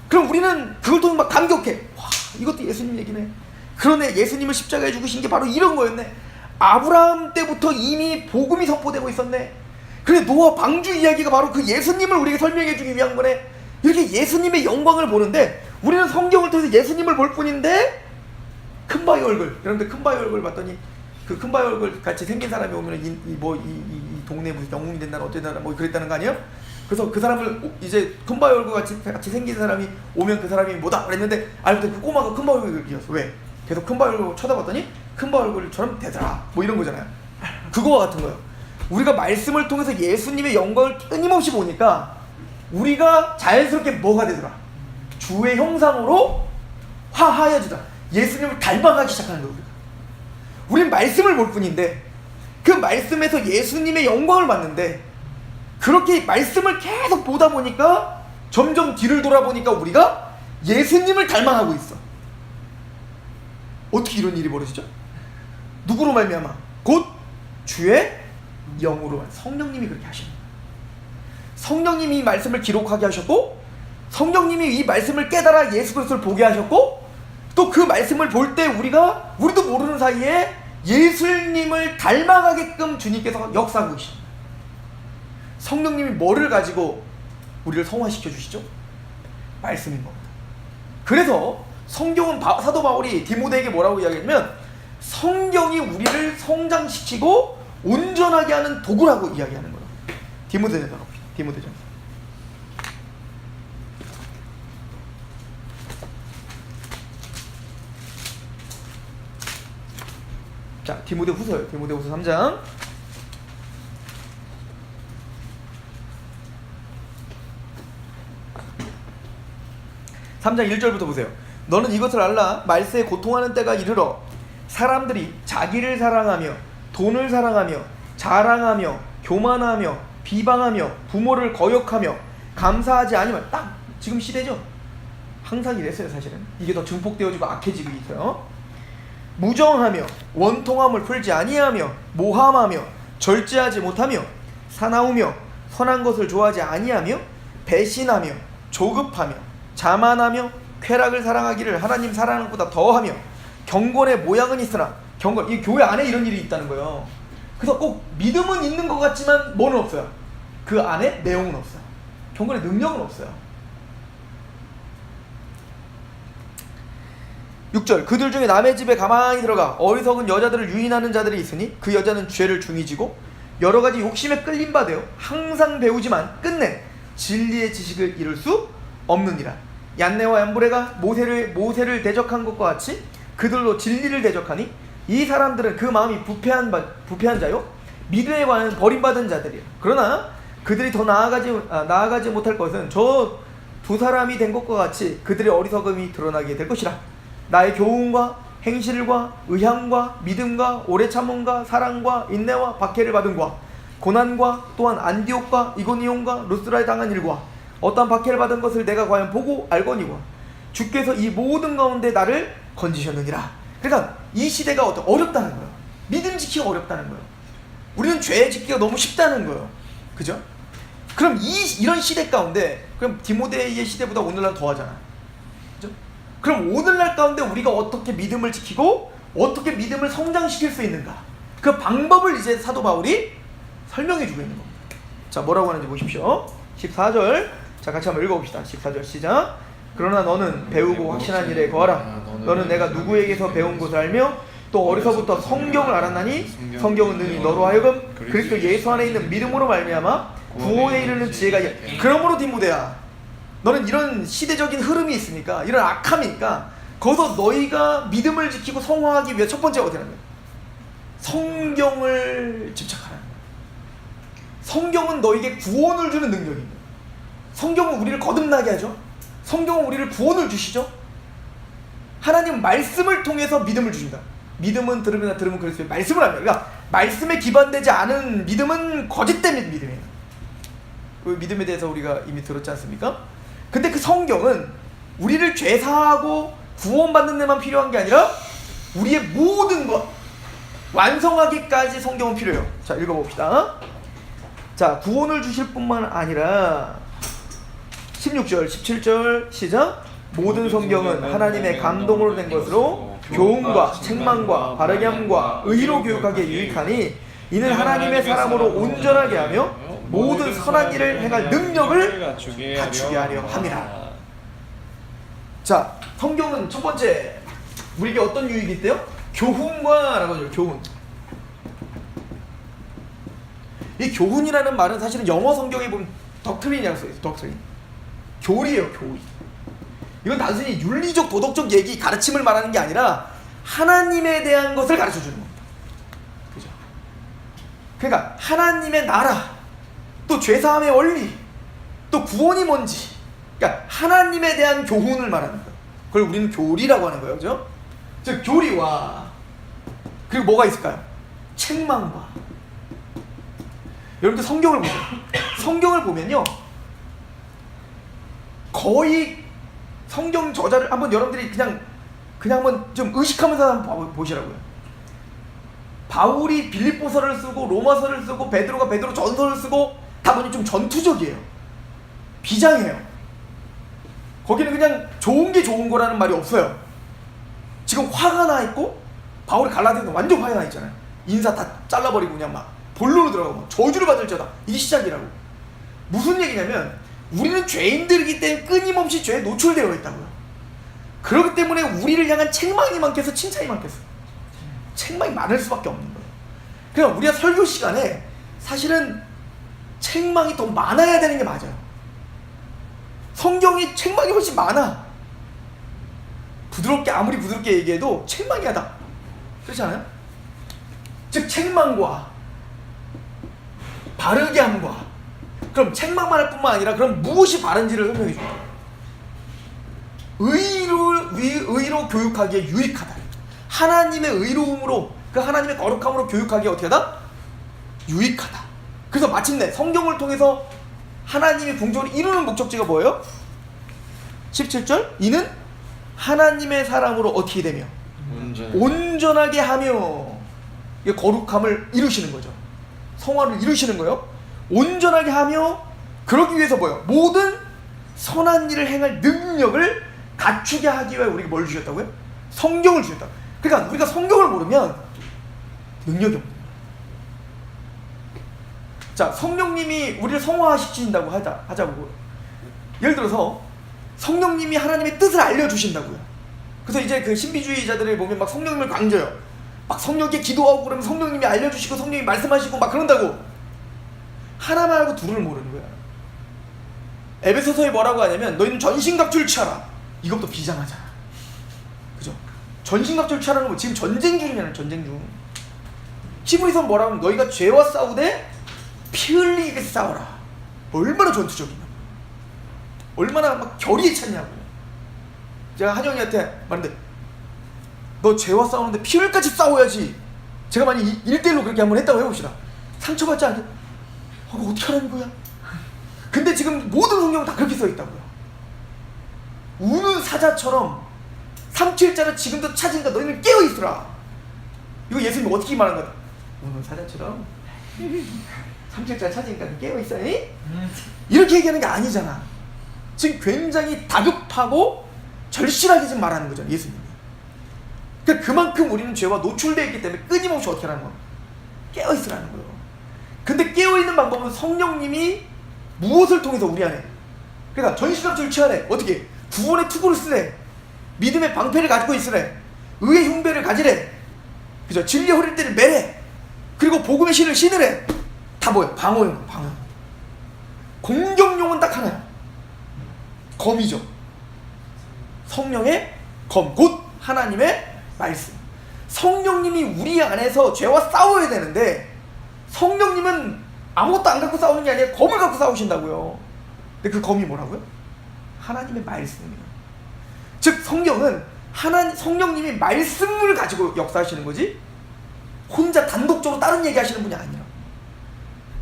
S1: 그럼 우리는 그걸 통해 막 감격해. 와, 이것도 예수님 얘기네. 그러네, 예수님을 십자가에 죽으신 게 바로 이런 거였네. 아브라함 때부터 이미 복음이 선포되고 있었네. 그래, 노아 방주 이야기가 바로 그 예수님을 우리에게 설명해 주기 위한 거네. 이렇게 예수님의 영광을 보는데 우리는 성경을 통해서 예수님을 볼 뿐인데 큰바위 얼굴, 여러분들 큰바위 얼굴 봤더니 그 큰바위 얼굴 같이 생긴 사람이 오면 이 동네 무슨 영웅이 된다 어쨌다 뭐 그랬다는 거 아니에요? 그래서 그 사람을 이제 큰바위 얼굴 같이 생긴 사람이 오면 그 사람이 뭐다 그랬는데 알고 그 꼬마가 큰바위 얼굴이었어. 왜? 계속 큰바위 얼굴 쳐다봤더니 큰바위 얼굴처럼 되더라. 뭐 이런 거잖아요. 그거와 같은 거예요. 우리가 말씀을 통해서 예수님의 영광을 끊임없이 보니까 우리가 자연스럽게 뭐가 되더라? 주의 형상으로 화하여지다. 예수님을 닮아가기 시작하는 거예요. 우리는 말씀을 볼 뿐인데 그 말씀에서 예수님의 영광을 봤는데 그렇게 말씀을 계속 보다 보니까 점점 뒤를 돌아보니까 우리가 예수님을 닮아가고 있어. 어떻게 이런 일이 벌어지죠? 누구로 말미암아? 곧 주의 영으로. 성령님이 그렇게 하시는 거예요. 성령님이 이 말씀을 기록하게 하셨고 성령님이 이 말씀을 깨달아 예수 그리스도를 보게 하셨고 또 그 말씀을 볼 때 우리도 모르는 사이에 예수님을 닮아가게끔 주님께서 역사하고 계십니다. 성령님이 뭐를 가지고 우리를 성화시켜 주시죠? 말씀인 겁니다. 그래서 성경은 사도 바울이 디모데에게 뭐라고 이야기하냐면 성경이 우리를 성장시키고 온전하게 하는 도구라고 이야기하는 거예요. 디모데전서 봅시다. 디모데전서. 자, 디모데후서요. 디모데후서 3장. 3장 1절부터 보세요. 너는 이것을 알라. 말세에 고통하는 때가 이르러 사람들이 자기를 사랑하며 돈을 사랑하며 자랑하며 교만하며 비방하며 부모를 거역하며 감사하지 않으면 딱 지금 시대죠. 항상 이랬어요. 사실은 이게 더 증폭되어지고 악해지고 있어요. 무정하며 원통함을 풀지 아니하며 모함하며 절제하지 못하며 사나우며 선한 것을 좋아하지 아니하며 배신하며 조급하며 자만하며 쾌락을 사랑하기를 하나님 사랑하는 것보다 더하며 경건의 모양은 있으나 경건, 이 교회 안에 이런 일이 있다는 거예요. 그래서 꼭 믿음은 있는 것 같지만 뭐는 없어요. 그 안에 내용은 없어요. 경건의 능력은 없어요. 6절 그들 중에 남의 집에 가만히 들어가 어리석은 여자들을 유인하는 자들이 있으니 그 여자는 죄를 중히 지고 여러 가지 욕심에 끌린 바 되어 항상 배우지만 끝내 진리의 지식을 이룰 수 없느니라. 얀네와 얀브레가 모세를 대적한 것과 같이 그들로 진리를 대적하니 이 사람들은 그 마음이 부패한 자요 믿음에 관한 버림받은 자들이야. 그러나 그들이 더 나아가지 못할 것은 저 두 사람이 된 것과 같이 그들의 어리석음이 드러나게 될 것이라. 나의 교훈과 행실과 의향과 믿음과 오래 참음과 사랑과 인내와 박해를 받음과 고난과 또한 안디옥과 이고니온과 루스라에 당한 일과 어떠한 박해를 받은 것을 내가 과연 보고 알거니와 주께서 이 모든 가운데 나를 건지셨느니라. 그러니까 이 시대가 어렵다는 거예요. 믿음 지키기가 어렵다는 거예요. 우리는 죄 지키기가 너무 쉽다는 거예요. 그죠? 그럼 이런 시대 가운데 그럼 디모데의 시대보다 오늘날 더하잖아. 그죠? 그럼 오늘날 가운데 우리가 어떻게 믿음을 지키고 어떻게 믿음을 성장시킬 수 있는가? 그 방법을 이제 사도 바울이 설명해 주고 있는 겁니다. 자, 뭐라고 하는지 보십시오. 14절. 자, 같이 한번 읽어봅시다. 14절 시작. 그러나 너는 배우고 확신한 일에 거하라. 너는 내가 누구에게서 배운 것을 알며 또 어려서부터 성경을 알았나니 성경은 능히 너로 하여금 그리스도 예수 안에 있는 믿음으로 말미암아 구원에 이르는 지혜가 그러므로 디모데야, 너는 이런 시대적인 흐름이 있으니까 이런 악함이니까 거기서 너희가 믿음을 지키고 성화하기 위해 첫 번째가 어디라는 거야? 성경을 집착하라는 거야. 성경은 너에게 구원을 주는 능력입니다. 성경은 우리를 거듭나게 하죠. 성경은 우리를 구원을 주시죠. 하나님 말씀을 통해서 믿음을 주신다. 믿음은 들으면 그리스도의 말씀을 합니다. 그러니까 말씀에 기반되지 않은 믿음은 거짓된 믿음이에요. 그 믿음에 대해서 우리가 이미 들었지 않습니까? 근데 그 성경은 우리를 죄사하고 구원받는 데만 필요한 게 아니라 우리의 모든 것 완성하기까지 성경은 필요해요. 자, 읽어봅시다. 자, 구원을 주실 뿐만 아니라 16절, 17절 시작. 모든 성경은 하나님의 감동으로 된 것으로 교훈과 책망과 바르게 함과 의로 교육하기에 유익하니 이는 하나님의 사람으로 온전하게 하며 모든 선한 일을 행할 능력을 갖추게 하려 함이라. 자, 성경은 첫 번째 우리에게 어떤 유익이 있대요? 교훈과 라고 하죠. 교훈. 이 교훈이라는 말은 사실은 영어 성경에 보면 덕트린이라고 써있어요. 덕트린. 교리예요. 교리. 이건 단순히 윤리적 도덕적 얘기 가르침을 말하는 게 아니라 하나님에 대한 것을 가르쳐주는 겁니다. 그죠? 그러니까 하나님의 나라, 또 죄사함의 원리, 또 구원이 뭔지, 그러니까 하나님에 대한 교훈을 말하는 거예요. 그걸 우리는 교리라고 하는 거예요. 그죠? 즉 교리와 그리고 뭐가 있을까요? 책망과. 여러분들 성경을 보세요. 성경을 보면요, 거의 성경 저자를 한번 여러분들이 그냥 한번 좀 의식하면서 한번 보시라고요. 바울이 빌립보서를 쓰고 로마서를 쓰고 베드로가 베드로 전서를 쓰고 다 보니 좀 전투적이에요. 비장해요. 거기는 그냥 좋은 게 좋은 거라는 말이 없어요. 지금 화가 나 있고 바울이 갈라디아서 완전 화가 나 있잖아요. 인사 다 잘라버리고 그냥 막 본론으로 들어가고 저주를 받을지어다. 이게 시작이라고. 무슨 얘기냐면 우리는 죄인들이기 때문에 끊임없이 죄에 노출되어 있다고요. 그렇기 때문에 우리를 향한 책망이 많겠어, 칭찬이 많겠어? 책망이 많을 수밖에 없는 거예요. 그냥 우리가 설교 시간에 사실은 책망이 더 많아야 되는 게 맞아요. 성경이 책망이 훨씬 많아. 아무리 부드럽게 얘기해도 책망이 하다. 그렇지 않아요? 즉 책망과 바르게 함과. 그럼 책망만 할 뿐만 아니라 그럼 무엇이 바른지를 설명해 줍니다. 의로 교육하기에 유익하다. 하나님의 의로움으로, 그 하나님의 거룩함으로 교육하기에 어떻게 하다? 유익하다. 그래서 마침내 성경을 통해서 하나님이 궁정을 이루는 목적지가 뭐예요? 17절. 이는 하나님의 사람으로 어떻게 되며 온전하게 하며. 이게 거룩함을 이루시는 거죠. 성화를 이루시는 거예요. 온전하게 하며, 그러기 위해서 뭐예요? 모든 선한 일을 행할 능력을 갖추게 하기 위해 우리에게 뭘 주셨다고요? 성경을 주셨다. 그러니까 우리가 성경을 모르면 능력이 없는 거예요. 자, 성령님이 우리를 성화시킨다고 하자고. 예를 들어서 성령님이 하나님의 뜻을 알려주신다고요. 그래서 이제 그 신비주의자들을 보면 막 성령님을 강조해요. 막 성령께 기도하고 그러면 성령님이 알려주시고 성령님이 말씀하시고 막 그런다고. 하나만 알고 둘을 모르는 거야. 에베소서에 뭐라고 하냐면 너희는 전신갑주를 취하라. 이것도 비장하잖아. 그죠? 전신갑주를 취하라는 건 지금 전쟁 중이잖아. 전쟁 중. 히브리서는 뭐라고 하면 너희가 죄와 싸우되 피 흘리게 싸워라. 얼마나 전투적이냐. 얼마나 막 결의에 찼냐고. 제가 한영이한테 말했는데 너 죄와 싸우는데 피 흘까지 싸워야지. 제가 만약 1대1로 그렇게 한번 했다고 해봅시다. 상처받지 않게 그거 어떻게 하라는 거야? 근데 지금 모든 성경은 다 그렇게 써있다고요. 우는 사자처럼 3,7자를 지금도 찾으니까 너희는 깨어있으라. 이거 예수님이 어떻게 말한 거야? 우는 사자처럼 3,7자 찾으니까 깨어있어. 이렇게 얘기하는 게 아니잖아. 지금 굉장히 다급하고 절실하게 지금 말하는 거잖아, 예수님이. 그러니까 그만큼 우리는 죄와 노출되어 있기 때문에 끊임없이 어떻게 하는 거야? 깨어있으라는 거예요. 근데 깨어있는 방법은 성령님이 무엇을 통해서 우리 안에, 그러니까 전신갑주를 취하래. 어떻게? 구원의 투구를 쓰래. 믿음의 방패를 가지고 있으래. 의의 흉배를 가지래. 그죠? 진리의 허리띠를 매래. 그리고 복음의 신을 신으래. 다 뭐예요? 방어용, 방어. 공격용은 딱 하나야. 검이죠. 성령의 검, 곧 하나님의 말씀. 성령님이 우리 안에서 죄와 싸워야 되는데 성령님은 아무것도 안 갖고 싸우는 게 아니라 검을 갖고 싸우신다고요. 근데 그 검이 뭐라고요? 하나님의 말씀이에요. 즉 성경은 성령님이 말씀을 가지고 역사하시는 거지 혼자 단독적으로 다른 얘기 하시는 분이 아니라.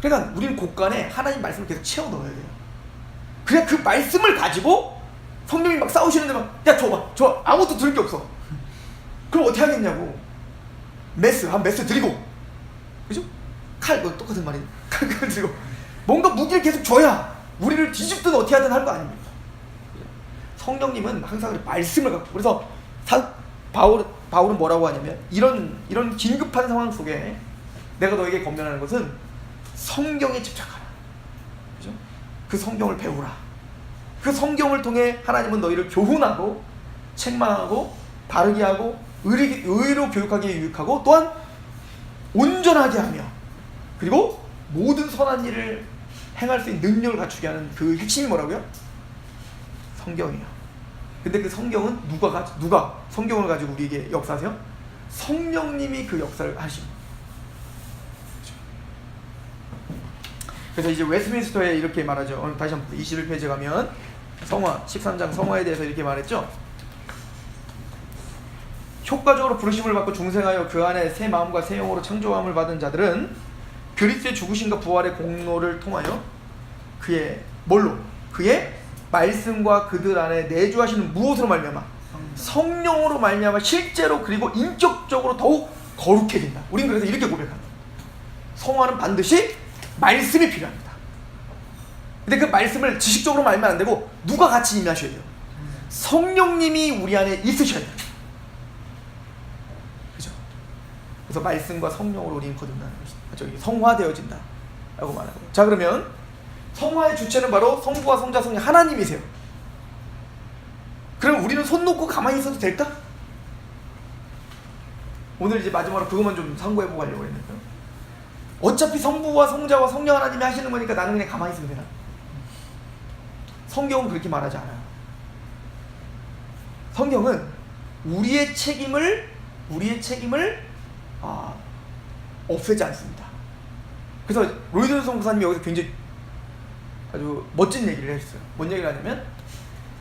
S1: 그러니까 우리는 곳간에 하나님 말씀을 계속 채워 넣어야 돼요. 그냥 그 말씀을 가지고 성령이 막 싸우시는데 막 야 줘봐 줘 아무것도 들을 게 없어. 그럼 어떻게 하겠냐고. 메스 드리고, 그죠? 칼, 뭐 똑같은 말이네. 칼 들고 뭔가 무기를 계속 줘야 우리를 뒤집든 어떻게 하든 할 거 아닙니까? 성령님은 항상 말씀을 갖고. 그래서 바울은 뭐라고 하냐면 이런 긴급한 상황 속에 내가 너에게 권면하는 것은 성경에 집착하라. 그죠? 그 성경을 배우라. 그 성경을 통해 하나님은 너희를 교훈하고 책망하고 바르게 하고 의로 교육하게 유익하고 또한 온전하게 하며 그리고 모든 선한 일을 행할 수 있는 능력을 갖추게 하는 그 핵심이 뭐라고요? 성경이에요. 근데 그 성경은 누가 성경을 가지고 우리에게 역사하세요? 성령님이 그 역사를 하십니다. 그래서 이제 웨스트민스터에 이렇게 말하죠. 다시 한번 21페이지 가면 성화 13장 성화에 대해서 이렇게 말했죠. 효과적으로 부르심을 받고 중생하여 그 안에 새 마음과 새 영으로 창조함을 받은 자들은 그리스도의 죽으심과 부활의 공로를 통하여 그의 말씀과 그들 안에 내주하시는 무엇으로 말미암아? 성령으로 말미암아 실제로 그리고 인격적으로 더욱 거룩해진다. 우린 그래서 이렇게 고백합니다. 성화는 반드시 말씀이 필요합니다. 근데 그 말씀을 지식적으로 말면 안 되고 누가 같이 임하셔야 돼요? 성령님이 우리 안에 있으셔야 돼요. 그죠? 그래서 말씀과 성령으로 우리는 거듭나는 것이다. 성화되어진다 라고 말하고. 자, 그러면 성화의 주체는 바로 성부와 성자 성령 하나님이세요. 그럼 우리는 손 놓고 가만히 있어도 될까? 오늘 이제 마지막으로 그것만 좀 상고해보고 하려고 했는데, 어차피 성부와 성자와 성령 하나님이 하시는 거니까 나는 그냥 가만히 있으면 되나? 성경은 그렇게 말하지 않아요. 성경은 우리의 책임을 없애지 않습니다. 그래서 로이드 선교사님이 여기서 굉장히 아주 멋진 얘기를 했어요. 뭔 얘기를 하냐면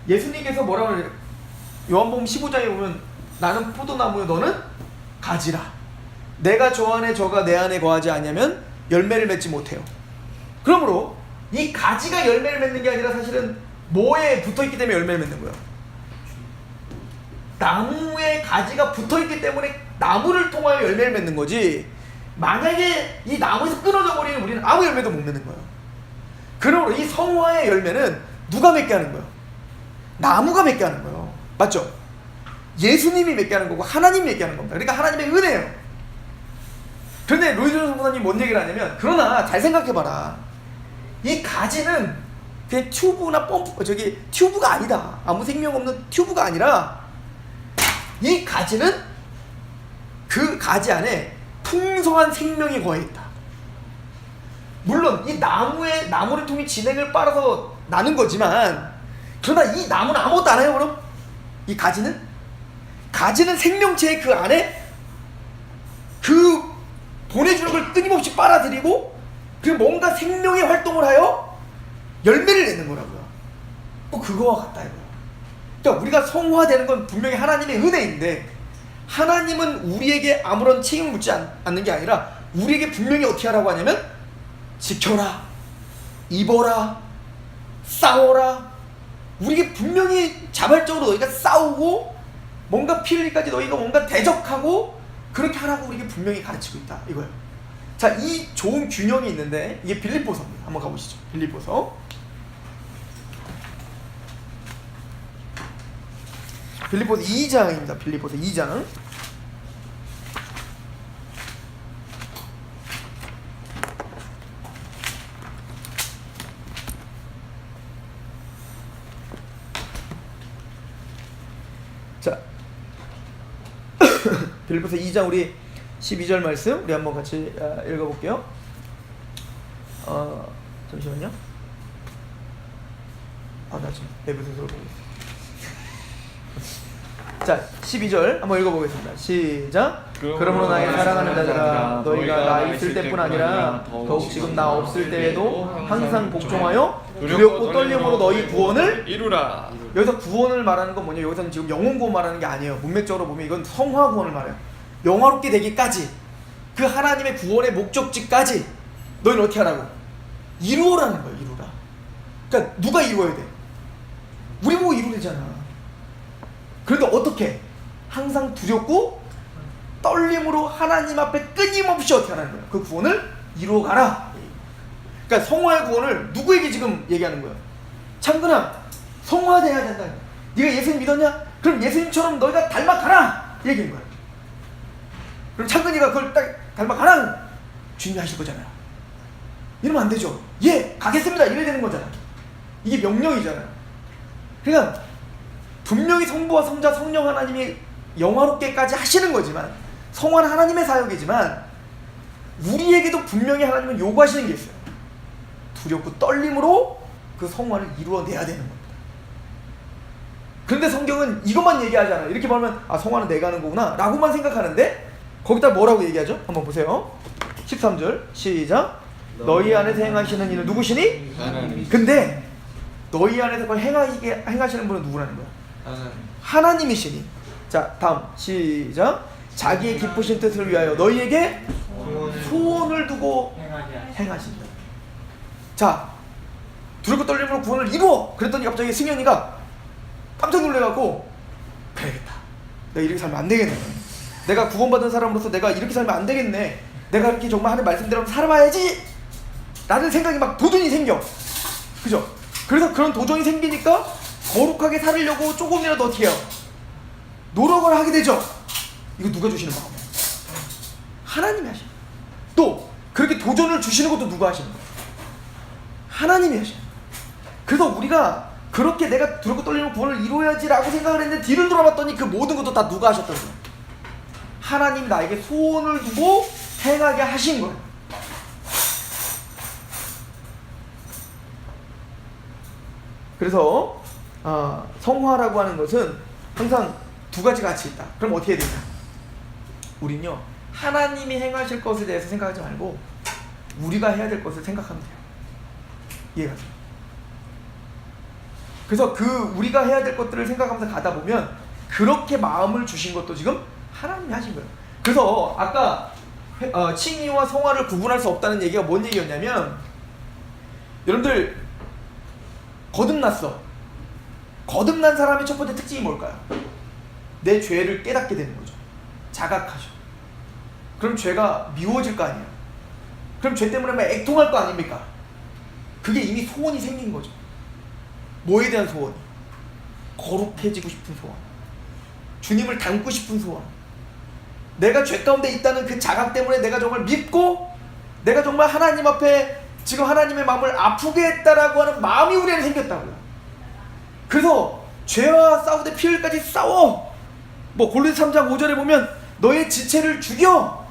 S1: 예수님께서 뭐라고 그래요? 요한복음 15장에 보면 나는 포도나무요 너는 가지라. 내가 저 안에 저가 내 안에 거하지 않으면 열매를 맺지 못해요. 그러므로 이 가지가 열매를 맺는 게 아니라 사실은 뭐에 붙어있기 때문에 열매를 맺는 거예요? 나무에 가지가 붙어있기 때문에 나무를 통하여 열매를 맺는 거지, 만약에 이 나무에서 끊어져 버리면 우리는 아무 열매도 못 맺는 거예요. 그러므로 이 성화의 열매는 누가 맺게 하는 거예요? 나무가 맺게 하는 거예요. 맞죠? 예수님이 맺게 하는 거고 하나님이 맺게 하는 겁니다. 그러니까 하나님의 은혜예요. 그런데 로이드 선교사님이 뭔 얘기를 하냐면, 그러나 잘 생각해봐라. 이 가지는 그냥 튜브나 튜브가 아니다. 아무 생명 없는 튜브가 아니라 이 가지는 그 가지 안에 풍성한 생명이 거해있다. 물론 이 나무를 통해 진액을 빨아서 나는 거지만, 그러나 이 나무는 아무것도 안 해요. 그럼 이 가지는 생명체의 그 안에 그 보내주는 걸 끊임없이 빨아들이고 그 뭔가 생명의 활동을 하여 열매를 내는 거라고요. 뭐 그거와 같다 이거야. 그러니까 우리가 성화되는 건 분명히 하나님의 은혜인데, 하나님은 우리에게 아무런 책임을 묻지 않는 게 아니라 우리에게 분명히 어떻게 하라고 하냐면, 지켜라, 입어라, 싸워라. 우리에게 분명히 자발적으로 너희가 싸우고 뭔가 피 흘리까지 너희가 뭔가 대적하고 그렇게 하라고 우리에게 분명히 가르치고 있다 이거예요. 자, 이 좋은 균형이 있는데 이게 빌립보서입니다. 한번 가보시죠. 빌립보서 2장입니다. 빌립보서 2장. 자, 빌립보서 2장 우리 12절 말씀 우리 한번 같이 읽어볼게요. 잠시만요. 나 지금 내부소설을 보고 있어요. 자, 12절 한번 읽어보겠습니다. 시작. 그러므로 나의 사랑하는 자들아, 너희가 나 있을 때뿐 아니라 더욱 지금 나 없을 때에도 항상 복종하여 두렵고 떨림으로 너희 구원을
S2: 이루라.
S1: 여기서 구원을 말하는 건 뭐냐? 여기서는 지금 영혼 구원 말하는 게 아니에요. 문맥적으로 보면 이건 성화 구원을 말해요. 영화롭게 되기까지, 그 하나님의 구원의 목적지까지 너희는 어떻게 하라고? 이루어라는 거예요. 이루라. 그러니까 누가 이루어야 돼? 우리 보고 이루래잖아. 그런데 어떻게? 항상 두렵고 떨림으로 하나님 앞에 끊임없이 어떻게 하라는 거예요? 그 구원을 이루어가라. 그러니까 성화의 구원을 누구에게 지금 얘기하는 거예요? 창근아, 성화돼야 된다. 네가 예수님 믿었냐? 그럼 예수님처럼 너희가 닮아가라 얘기인 거야. 그럼 창근이가 그걸 딱 닮아가라 주님이 하실 거잖아요. 이러면 안 되죠. 예, 가겠습니다 이래야 되는 거잖아. 이게 명령이잖아요. 그러니까 분명히 성부와 성자 성령 하나님이 영화롭게까지 하시는 거지만, 성화는 하나님의 사역이지만 우리에게도 분명히 하나님은 요구하시는 게 있어요. 두렵고 떨림으로 그 성화를 이루어내야 되는 겁니다. 그런데 성경은 이것만 얘기하지 않아요. 이렇게 말하면 성화는 내가 하는 거구나 라고만 생각하는데, 거기다 뭐라고 얘기하죠? 한번 보세요. 13절 시작. 너희 안에서 행하시는 이는 누구시니?
S2: 하나님.
S1: 근데 너희 안에서 그걸 행하시는 분은 누구라는 거야? 하나님이시니. 자, 다음 시작. 자기의 기쁘신 뜻을 위하여 너희에게 소원을 두고 행하신다. 자, 두렵고 떨림으로 구원을 이루어. 그랬더니 갑자기 승현이가 깜짝 놀래갖고, 그래야겠다, 내가 이렇게 살면 안 되겠네. 내가 구원받은 사람으로서 내가 이렇게 살면 안 되겠네. 내가 이렇게 정말 하는 말씀대로 살아봐야지 라는 생각이 막 도전이 생겨. 그죠? 그래서 그런 도전이 생기니까 거룩하게 살으려고 조금이라도 어떻게 해요? 노력을 하게 되죠. 이거 누가 주시는 마음이에요? 하나님이 하시는 거예요. 또 그렇게 도전을 주시는 것도 누가 하시는 거예요? 하나님이 하시는 거예요. 그래서 우리가 그렇게 내가 두렵고 떨리는 구원을 이루어야지 라고 생각을 했는데, 뒤를 돌아봤더니 그 모든 것도 다 누가 하셨던 거예요? 하나님 나에게 소원을 두고 행하게 하신 거예요. 그래서 성화라고 하는 것은 항상 두 가지 가치 있다. 그럼 어떻게 해야 되냐? 우린요, 하나님이 행하실 것에 대해서 생각하지 말고 우리가 해야 될 것을 생각하면 돼요. 이해가 돼요? 그래서 그 우리가 해야 될 것들을 생각하면서 가다 보면 그렇게 마음을 주신 것도 지금 하나님이 하신 거예요. 그래서 아까 칭의와 성화를 구분할 수 없다는 얘기가 뭔 얘기였냐면, 여러분들 거듭났어. 거듭난 사람의 첫 번째 특징이 뭘까요? 내 죄를 깨닫게 되는 거죠. 자각하죠. 그럼 죄가 미워질 거 아니에요. 그럼 죄 때문에 막 애통할 거 아닙니까? 그게 이미 소원이 생긴 거죠. 뭐에 대한 소원이? 거룩해지고 싶은 소원, 주님을 닮고 싶은 소원, 내가 죄 가운데 있다는 그 자각 때문에 내가 정말 믿고 내가 정말 하나님 앞에 지금 하나님의 마음을 아프게 했다라고 하는 마음이 우리에게 생겼다고요. 그래서 죄와 싸우되 피 흘까지 싸워. 뭐 골로새 3장 5절에 보면 너의 지체를 죽여.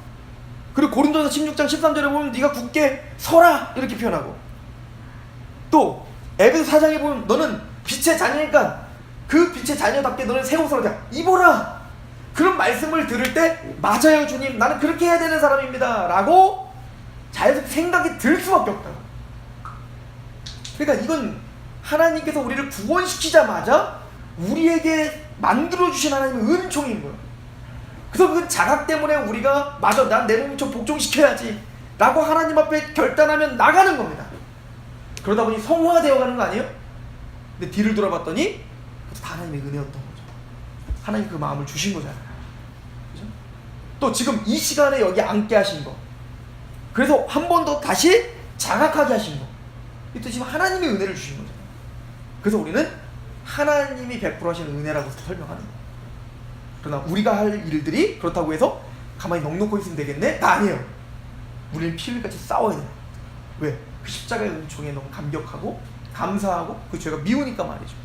S1: 그리고 고린도서 16장 13절에 보면 네가 굳게 서라 이렇게 표현하고, 또 에베소 4장에 보면 너는 빛의 자녀니까 그 빛의 자녀답게 너는 새 옷을 입어라. 그런 말씀을 들을 때 맞아요 주님, 나는 그렇게 해야 되는 사람입니다 라고 자연스럽게 생각이 들 수밖에 없다고. 그러니까 이건 하나님께서 우리를 구원시키자마자 우리에게 만들어주신 하나님의 은총인 거예요. 그래서 그 자각 때문에 우리가 맞아, 난 내 몸을 좀 복종시켜야지 라고 하나님 앞에 결단하면 나가는 겁니다. 그러다 보니 성화가 되어가는 거 아니에요? 근데 뒤를 돌아봤더니 그것도 다 하나님의 은혜였던 거죠. 하나님 그 마음을 주신 거잖아요. 그죠? 또 지금 이 시간에 여기 앉게 하신 거, 그래서 한 번 더 다시 자각하게 하신 거, 이것도 지금 하나님의 은혜를 주신 거잖아요. 그래서 우리는 하나님이 베풀어 하신 은혜라고 설명하는 거예요. 그러나 우리가 할 일들이 그렇다고 해서 가만히 넋놓고 있으면 되겠네? 나 아니에요. 우리는 피 흘릴같이 싸워야 돼요. 왜? 그 십자가의 은총에 너무 감격하고 감사하고 그 죄가 미우니까 말이죠.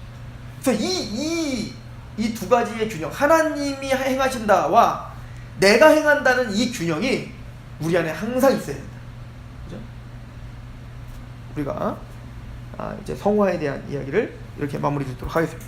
S1: 그래서 이 두 가지의 균형, 하나님이 행하신다와 내가 행한다는 이 균형이 우리 안에 항상 있어야 된다. 그죠? 우리가 이제 성화에 대한 이야기를 이렇게 마무리 짓도록 하겠습니다.